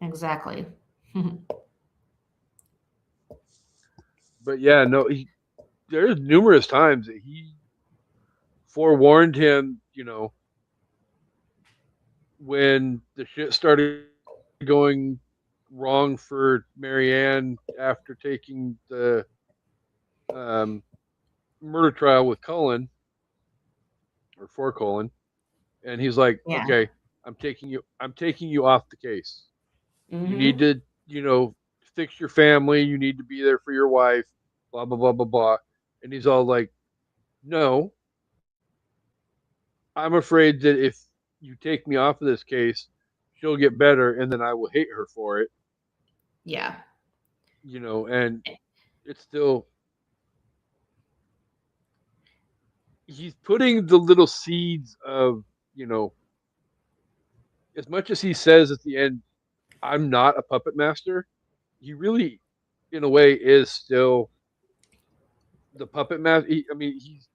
Exactly. But yeah, no, there's numerous times that he forewarned him, when the shit started going wrong for Marianne after taking the murder trial with Cullen, or for Cullen, and he's like, "Okay, I'm taking you off the case. Mm-hmm. You need to, fix your family. You need to be there for your wife. Blah blah blah blah blah." And he's all like, "No, I'm afraid that if you take me off of this case, she'll get better, and then I will hate her for it." Yeah. And it's still, he's putting the little seeds of, as much as he says at the end, "I'm not a puppet master," he really, in a way, is still the puppet master. He's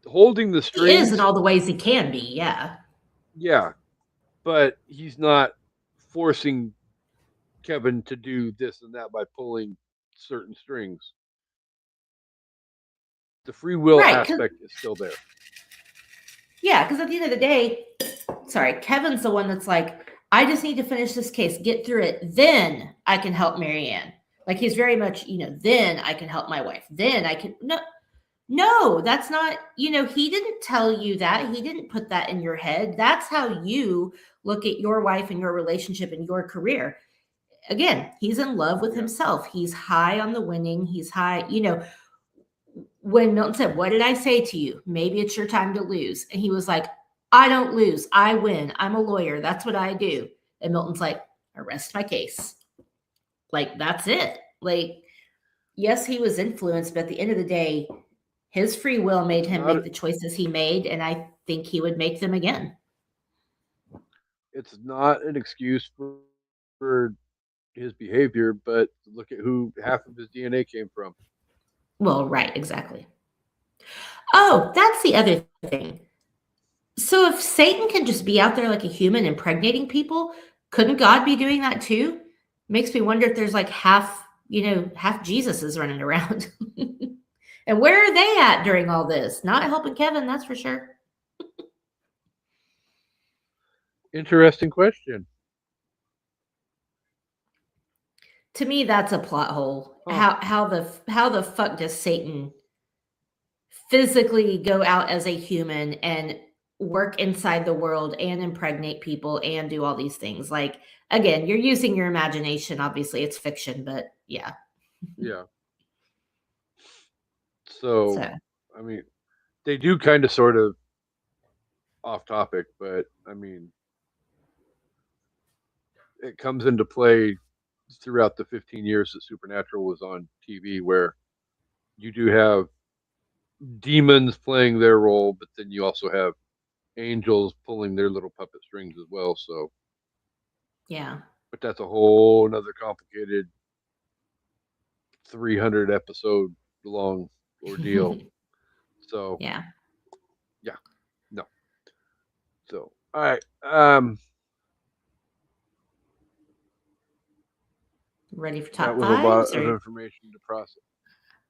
holding the strings. He is in all the ways he can be, yeah. Yeah, but he's not forcing Kevin to do this and that by pulling certain strings. The free will aspect is still there. Yeah, because at the end of the day, Kevin's the one that's like, I just need to finish this case, get through it, then I can help Marianne. Like, he's very much, then I can help my wife. Then I can, no, that's not, he didn't tell you that. He didn't put that in your head. That's how you Look at your wife and your relationship and your career. Again, he's in love with himself. He's high on the winning. He's high, when Milton said, "What did I say to you? Maybe it's your time to lose." And he was like, "I don't lose. I win. I'm a lawyer. That's what I do." And Milton's like, "Arrest my case." Like, that's it. Like, yes, he was influenced, but at the end of the day, his free will made him make the choices he made. And I think he would make them again. It's not an excuse for his behavior, but look at who half of his DNA came from. Well, right, exactly. Oh, that's the other thing. So if Satan can just be out there like a human impregnating people, couldn't God be doing that too? Makes me wonder if there's like half Jesus is running around. And where are they at during all this? Not helping Kevin, that's for sure. Interesting question. To me, that's a plot hole. Huh. How the fuck does Satan physically go out as a human and work inside the world and impregnate people and do all these things? Like, again, you're using your imagination. Obviously, it's fiction, but yeah. Yeah. So, I mean, they do kind of sort of off topic, but I mean, it comes into play throughout the 15 years that Supernatural was on TV, where you do have demons playing their role, but then you also have angels pulling their little puppet strings as well. So, yeah, but that's a whole another complicated 300 episode long ordeal. So, yeah. No. So, all right. Ready for That top was a lot fives? of information to process.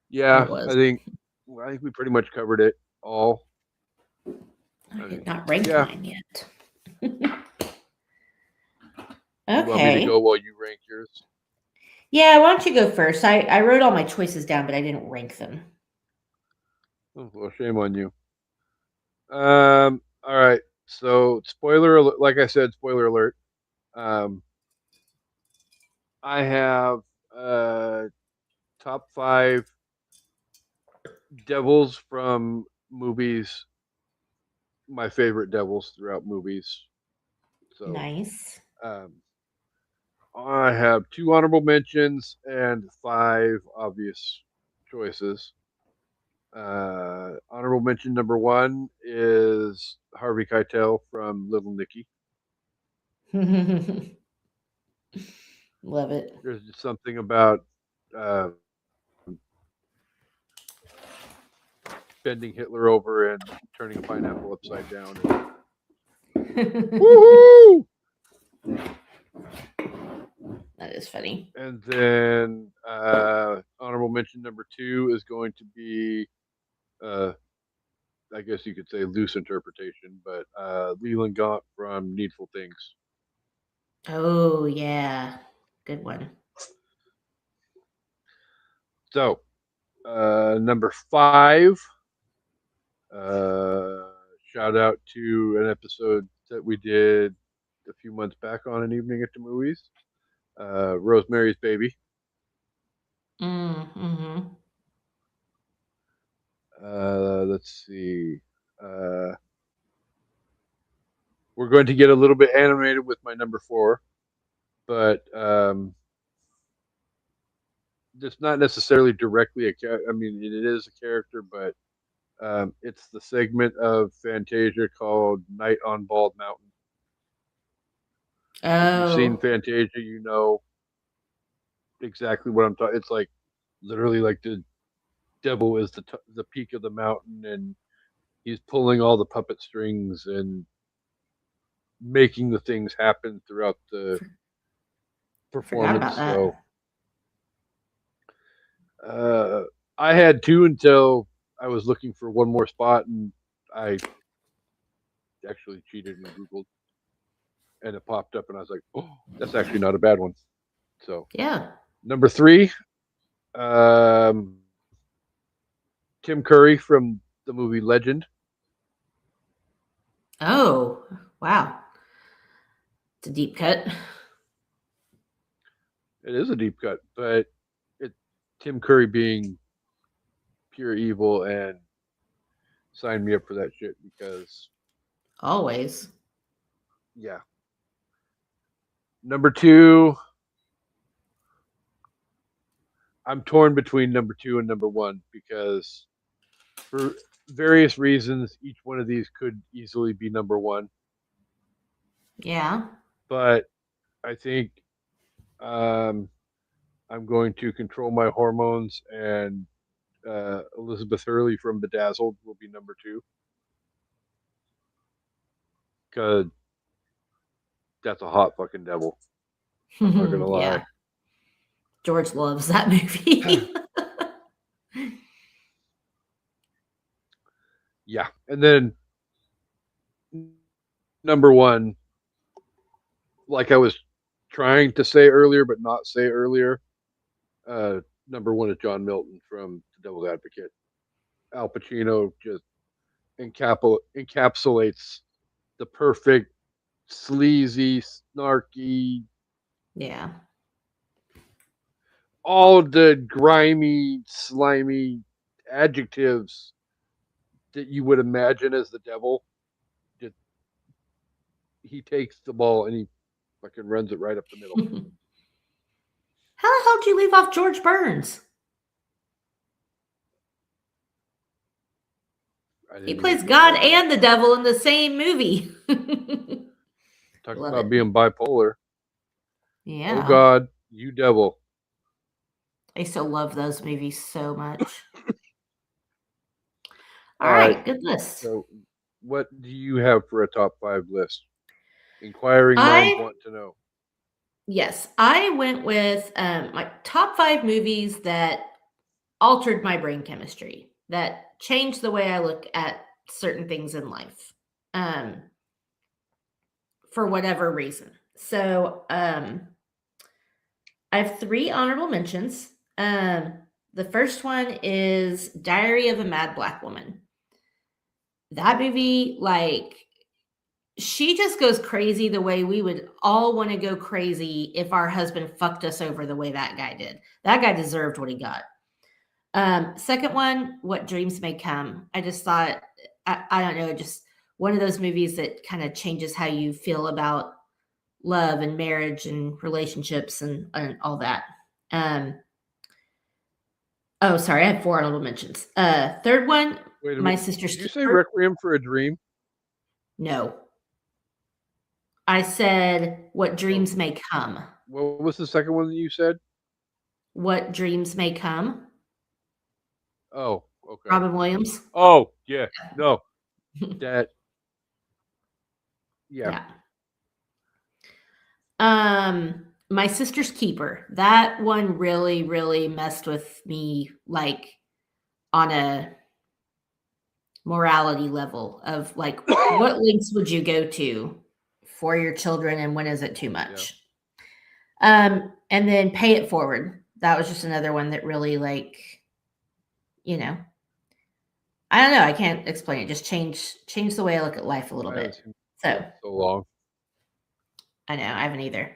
Yeah, It was. I think we pretty much covered it all. I did not rank mine yet. You want me to go while you rank yours? Yeah, why don't you go first? I wrote all my choices down, but I didn't rank them. Oh, well, shame on you. All right. So, spoiler alert, like I said, spoiler alert. I have top 5 devils from movies. My favorite devils throughout movies. So nice. I have 2 honorable mentions and 5 obvious choices. Honorable mention number 1 is Harvey Keitel from Little Nicky. Love it. There's just something about bending Hitler over and turning a pineapple upside down. Woohoo! That is funny. And then honorable mention number 2 is going to be, I guess you could say loose interpretation, but Leland Gaunt from Needful Things. Oh, yeah. Good one. So, number 5, shout out to an episode that we did a few months back on An Evening at the Movies, Rosemary's Baby. Mm-hmm. Let's see. We're going to get a little bit animated with my number 4, but it's not necessarily directly a character. I mean, it is a character, but it's the segment of Fantasia called Night on Bald Mountain. If you've seen Fantasia, you know exactly what I'm talking. It's like literally like the devil is the peak of the mountain, and he's pulling all the puppet strings and making the things happen throughout the performance. So I had 2 until I was looking for one more spot, and I actually cheated and Googled, and it popped up, and I was like, "Oh, that's actually not a bad one." So yeah, number 3, Tim Curry from the movie Legend. Oh, wow. It's a deep cut. It is a deep cut, but Tim Curry being pure evil and sign me up for that shit because Always. yeah. Number 2, I'm torn between number 2 and number 1 because for various reasons, each one of these could easily be number 1. Yeah. But I think I'm going to control my hormones, and Elizabeth Hurley from Bedazzled will be number 2 because that's a hot fucking devil. I'm not gonna lie. Yeah. George loves that movie. Yeah, and then number 1, like I was trying to say earlier but not say earlier, number 1 is John Milton from The Devil's Advocate. Al Pacino just encapsulates the perfect sleazy, snarky, Yeah. all the grimy, slimy adjectives that you would imagine as the devil. Just, he takes the ball and he fucking runs it right up the middle. How the hell did you leave off George Burns? He plays God and the devil in the same movie. Talk Love about it. being bipolar. Yeah. Oh God, you devil. I still love those movies so much. All right, good list. So, what do you have for a top 5 list? Inquiring minds want to know. Yes, I went with my top 5 movies that altered my brain chemistry, that changed the way I look at certain things in life, for whatever reason. So I have 3 honorable mentions. The first one is Diary of a Mad Black Woman. That movie, like, she just goes crazy the way we would all want to go crazy if our husband fucked us over the way that guy did. That guy deserved what he got. Second one, What Dreams May Come. I just thought, I don't know, just one of those movies that kind of changes how you feel about love and marriage and relationships and all that. Oh, sorry, I have 4 honorable mentions. Third one, My Sister's Keeper. Did you say Requiem for a Dream? No. I said What Dreams May Come. What was the second one that you said? What Dreams May Come. Oh, okay. Robin Williams. Oh, yeah. No. That. Yeah. My Sister's Keeper. That one really, really messed with me, like, on a morality level of, like, what lengths would you go to for your children and when is it too much? Yeah. And then Pay It Forward. That was just another one that really, like, you know, I don't know. I can't explain it. Just change the way I look at life a little bit. So long. I know. I haven't either.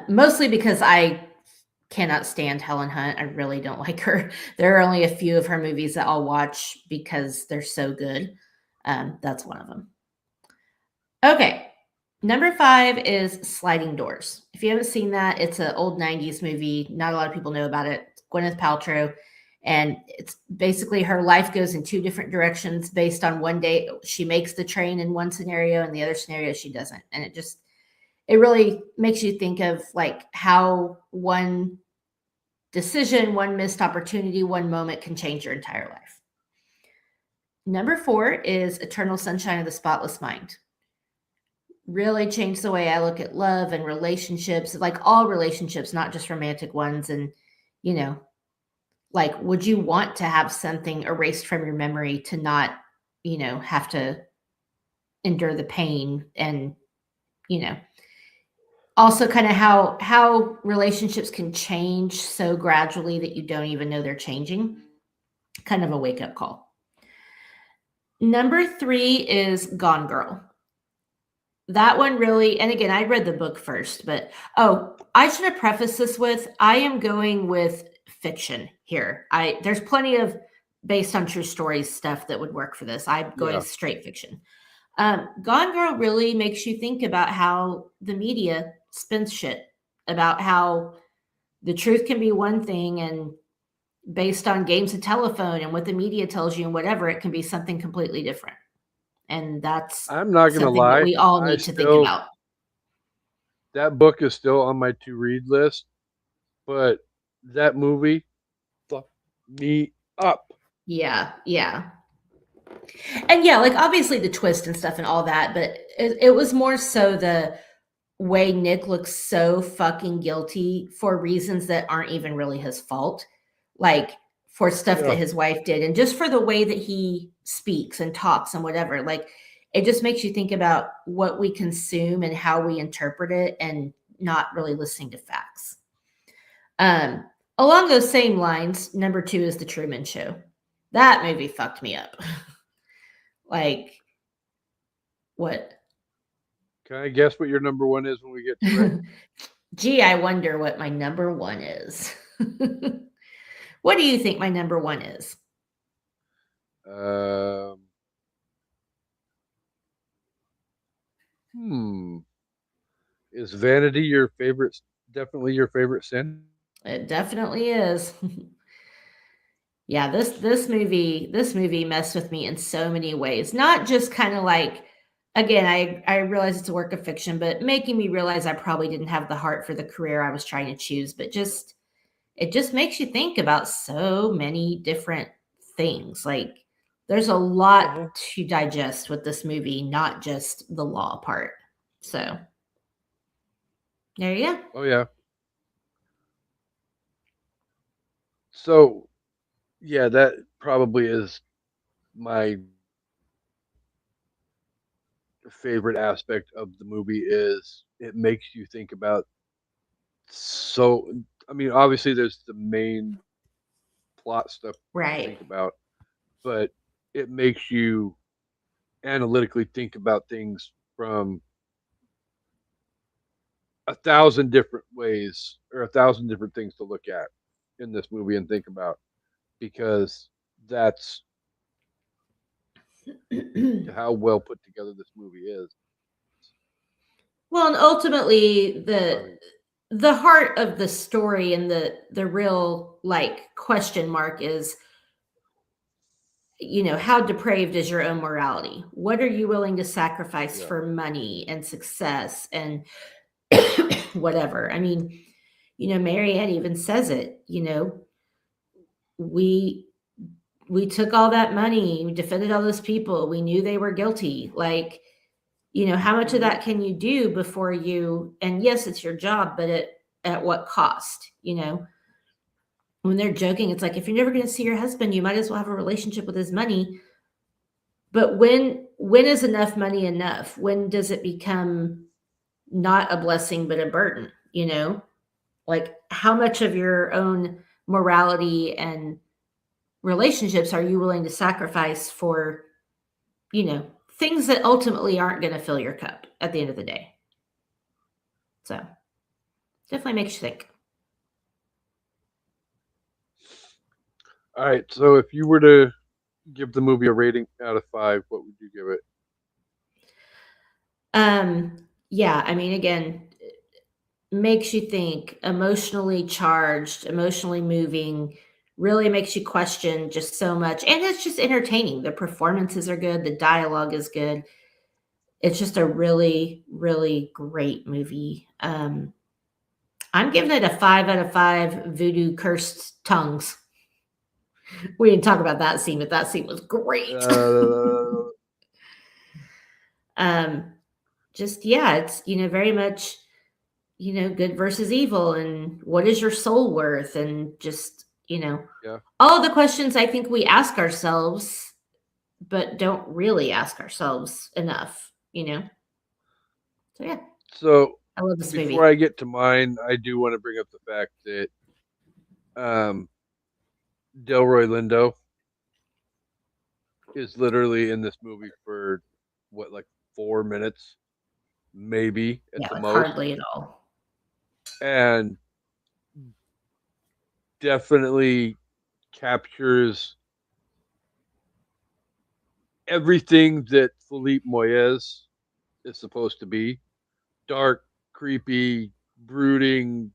Mostly because I cannot stand Helen Hunt. I really don't like her. There are only a few of her movies that I'll watch because they're so good. That's one of them. Okay. Number 5 is Sliding Doors. If you haven't seen that, it's an old 90s movie. Not a lot of people know about it. It's Gwyneth Paltrow. And it's basically her life goes in 2 different directions based on one day she makes the train in one scenario and the other scenario she doesn't. And it really makes you think of, like, how one decision, one missed opportunity, one moment can change your entire life. Number 4 is Eternal Sunshine of the Spotless Mind. Really changed the way I look at love and relationships, like all relationships, not just romantic ones. And, you know, like, would you want to have something erased from your memory to not, you know, have to endure the pain and, you know, also kind of how relationships can change so gradually that you don't even know they're changing. Kind of a wake-up call. Number 3 is Gone Girl. that one really, and again, I read the book first, but oh, I should have prefaced this with I am going with fiction here. There's plenty of based on true stories stuff that would work for this. I'm going Yeah. straight fiction. Gone Girl really makes you think about how the media spins shit, about how the truth can be one thing and based on games of telephone and what the media tells you and whatever, it can be something completely different. And that's I'm not gonna something that lie. we all I need to think still about. that book is still on my to read list, but that movie fucked me up. Yeah, yeah. And yeah, like obviously the twist and stuff and all that, but it was more so the way Nick looks so fucking guilty for reasons that aren't even really his fault. Like for stuff that Yeah. his wife did and just for the way that he speaks and talks and whatever. Like it just makes you think about what we consume and how we interpret it and not really listening to facts. Along those same lines, number 2 is The Truman Show. That movie fucked me up. Like, what? Can I guess what your number one is when we get to it? Gee, I wonder what my number 1 is. What do you think my number 1 is? Hmm. Is vanity your favorite? Definitely your favorite sin? It definitely is. Yeah, this movie messed with me in so many ways. Not just kind of like again, I realize it's a work of fiction, but making me realize I probably didn't have the heart for the career I was trying to choose, but just it just makes you think about so many different things. Like there's a lot to digest with this movie, not just the law part. So there you go. Oh yeah. So yeah, that probably is my favorite aspect of the movie is it makes you think about so I mean obviously there's the main plot stuff to Right. think about, but it makes you analytically think about things from 1,000 different ways or 1,000 different things to look at in this movie and think about because that's how well put together this movie is. Well, and ultimately I the mean, the heart of the story and the real like question mark is how depraved is your own morality? What are you willing to sacrifice yeah, for money and success and whatever? I mean, Marianne even says it, we we took all that money, we defended all those people, we knew they were guilty. Like, how much of mhm, that can you do before you and yes, it's your job, but at what cost, When they're joking, it's like if you're never going to see your husband, you might as well have a relationship with his money. But when is enough money enough? When does it become not a blessing but a burden, Like how much of your own morality and relationships are you willing to sacrifice for, things that ultimately aren't going to fill your cup at the end of the day? So, definitely makes you think. all right. So if you were to give the movie a rating out of 5, what would you give it? Yeah, I mean again, makes you think, emotionally charged, emotionally moving, really makes you question just so much. And it's just entertaining. The performances are good, the dialogue is good. It's just a really, really great movie. I'm giving it a 5 out of 5 voodoo cursed tongues. We didn't talk about that scene, but that scene was great. Uh, um, just yeah, it's very much good versus evil and what is your soul worth and just yeah. all the questions I think we ask ourselves but don't really ask ourselves enough. So yeah, So I love this before movie. I get to mine, I do want to bring up the fact that um, Delroy Lindo is literally in this movie for what, like 4 minutes, maybe at Yeah, the like most, hardly at all. and definitely captures everything that Philippe Moyes is supposed to be: dark, creepy, brooding,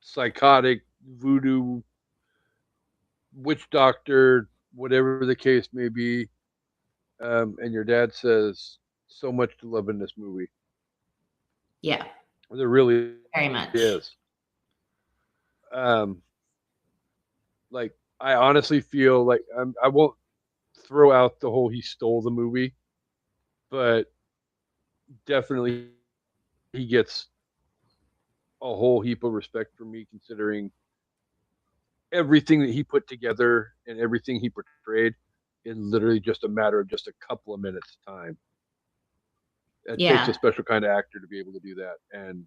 psychotic, voodoo, witch doctor, whatever the case may be. And your dad says so much to love in this movie. Yeah, There really very much. is. Um, like I honestly feel like I won't throw out the whole he stole the movie, but definitely he gets a whole heap of respect from me considering everything that he put together and everything he portrayed in literally just a matter of just a couple of minutes time. It takes a Yeah, special kind of actor to be able to do that, and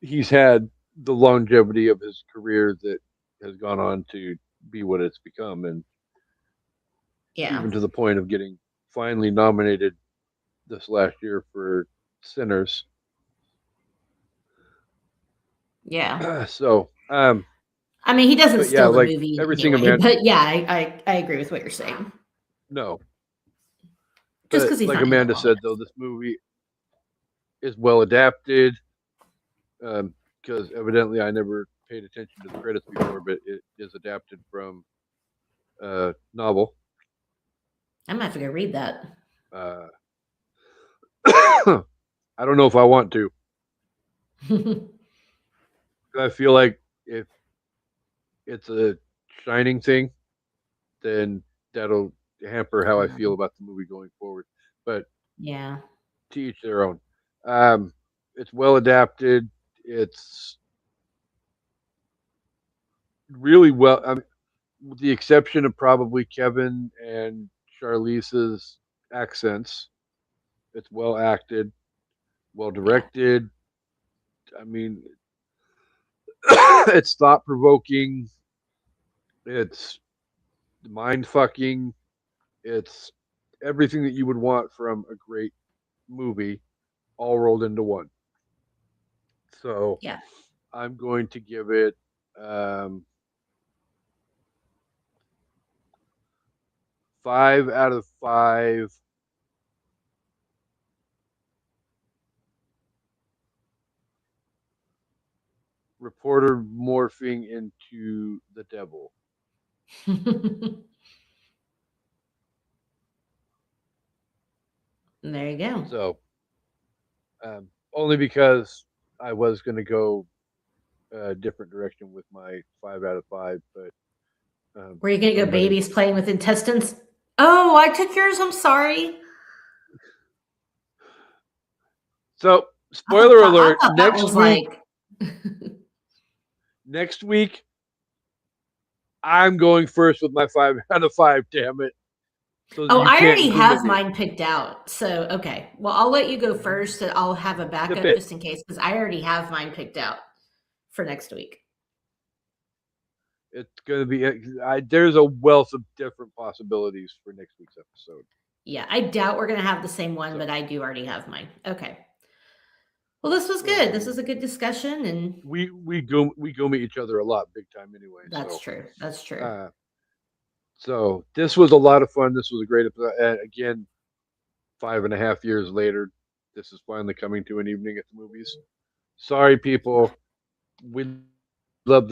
he's had the longevity of his career that has gone on to be what it's become, and yeah, even to the point of getting finally nominated this last year for Sinners. yeah. So, I mean, he doesn't but yeah, steal the like movie everything anyway, Amanda, but yeah, I agree with what you're saying. no, Just but because he's like not in it Amanda long said, enough. though, this movie is well adapted. Because evidently I never paid attention to the credits before, but it is adapted from a novel. I might have to go read that. Uh, I don't know if I want to. I feel like if it's a Shining thing, then that'll hamper how I feel about the movie going forward. But Yeah, to each their own. Um, it's well adapted. It's really well. I mean, with the exception of probably Kevin and Charlize's accents, it's well acted, well yeah, directed. I mean, it's thought provoking. It's mind fucking. It's everything that you would want from a great movie, all rolled into one. So yeah. I'm going to give it um, 5 out of 5. Reporter morphing into the devil. There you go. So only because I was going to go a different direction with my 5 out of 5, but Were you gonna go somebody. babies playing with intestines? Oh, I took yours. I'm sorry. So spoiler I alert: thought that was like. next week, I'm going first with my 5 out of 5. Damn it! So Oh, you I can't already incriminate have me. mine picked out. So, okay. Well, I'll let you go first and I'll have a Zip backup it. just in case because I already have mine picked out for next week. It's going to be. There's a wealth of different possibilities for next week's episode. Yeah, I doubt we're going to have the same one, So, but I do already have mine. Okay. Well, this was well, good. This was a good discussion and we go meet each other a lot, big time anyway. that's So, true. That's true. so this was a lot of fun. This was a great episode. And again, 5.5 years later, this is finally coming to an evening at the movies. Sorry, people. We love the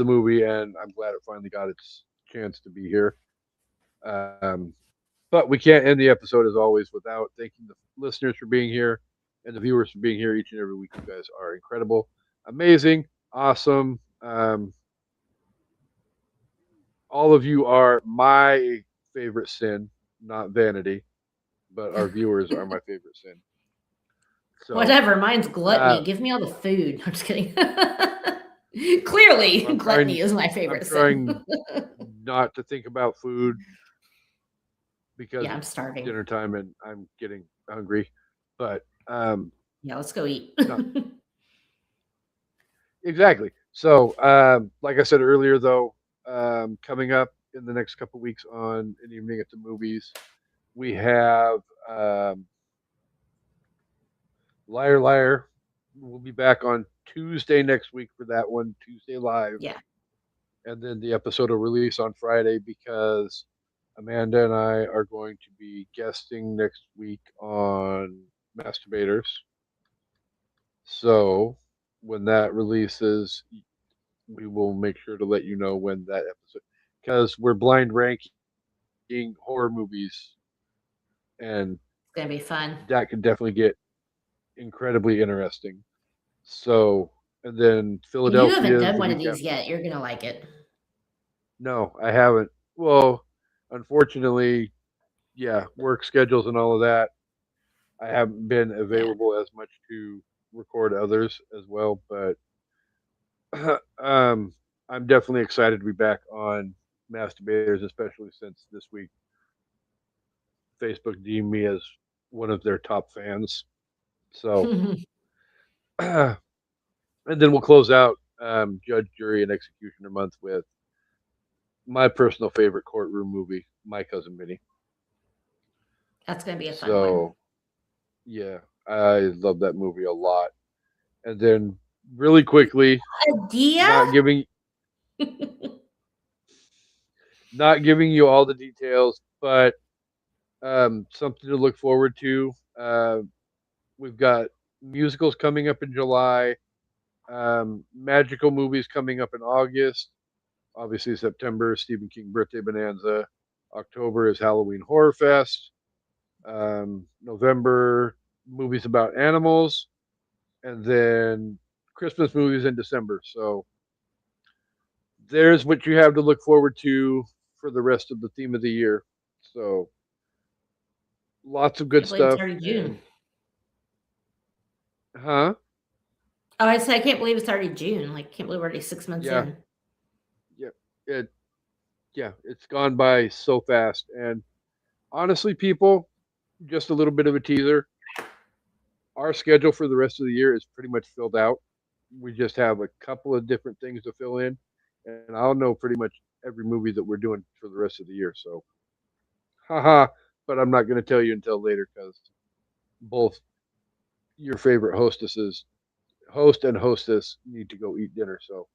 movie, and I'm glad it finally got its chance to be here. But we can't end the episode as always without thanking the listeners for being here and the viewers for being here each and every week. You guys are incredible, amazing, awesome. All of you are my favorite sin, not vanity, but our viewers are my favorite sin. So, Whatever. Mine's gluttony. Give me all the food. I'm just kidding. Clearly, gluttony is my favorite I'm trying sin. not to think about food because Yeah, I'm it's starving. dinner time and I'm getting hungry. But Yeah, let's go eat. exactly. So, like I said earlier, though, coming up in the next couple weeks on an evening at the movies, we have Liar Liar. We'll be back on Tuesday next week for that one, Tuesday live. Yeah. And then the episode will release on Friday because Amanda and I are going to be guesting next week on Masturbators. So when that releases, we will make sure to let you know when that episode, because we're blind ranking horror movies, and It's gonna be fun. that could definitely get incredibly interesting. So, and then And you Philadelphia haven't is done the one of week these after. yet. You're gonna like it. No, I haven't. Well, unfortunately, yeah, work schedules and all of that. I haven't been Yeah. available as much to record others as well, but I'm definitely excited to be back on Masturbators, especially since this week Facebook deemed me as one of their top fans. So, and then we'll close out Judge, Jury, and Executioner month with my personal favorite courtroom movie, My Cousin Vinny. That's gonna be a fun one. So, yeah, I love that movie a lot. And then, really quickly, Idea? not giving you all the details, but something to look forward to. We've got musicals coming up in July, magical movies coming up in August. Obviously, September, Stephen King Birthday Bonanza. October is Halloween Horror Fest. November, movies about animals. And then Christmas movies in December. So there's what you have to look forward to for the rest of the theme of the year. So lots of good Can't believe it's stuff. already June. Huh? Oh, I said I can't believe it's already June. Like, can't believe we're already 6 months Yeah. in. It's gone by so fast. And honestly, people, just a little bit of a teaser. Our schedule for the rest of the year is pretty much filled out. We just have a couple of different things to fill in, and I'll know pretty much every movie that we're doing for the rest of the year. So, haha, but I'm not going to tell you until later because both your favorite host and hostess, need to go eat dinner. So,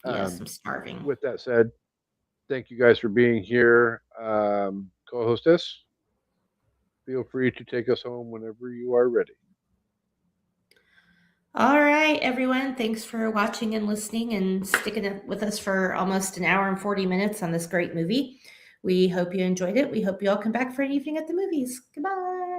Yes, I'm starving. with that said, thank you guys for being here. Co-hostess, feel free to take us home whenever you are ready. All right, everyone. Thanks for watching and listening and sticking with us for almost an hour and 40 minutes on this great movie. We hope you enjoyed it. We hope you all come back for an evening at the movies. Goodbye.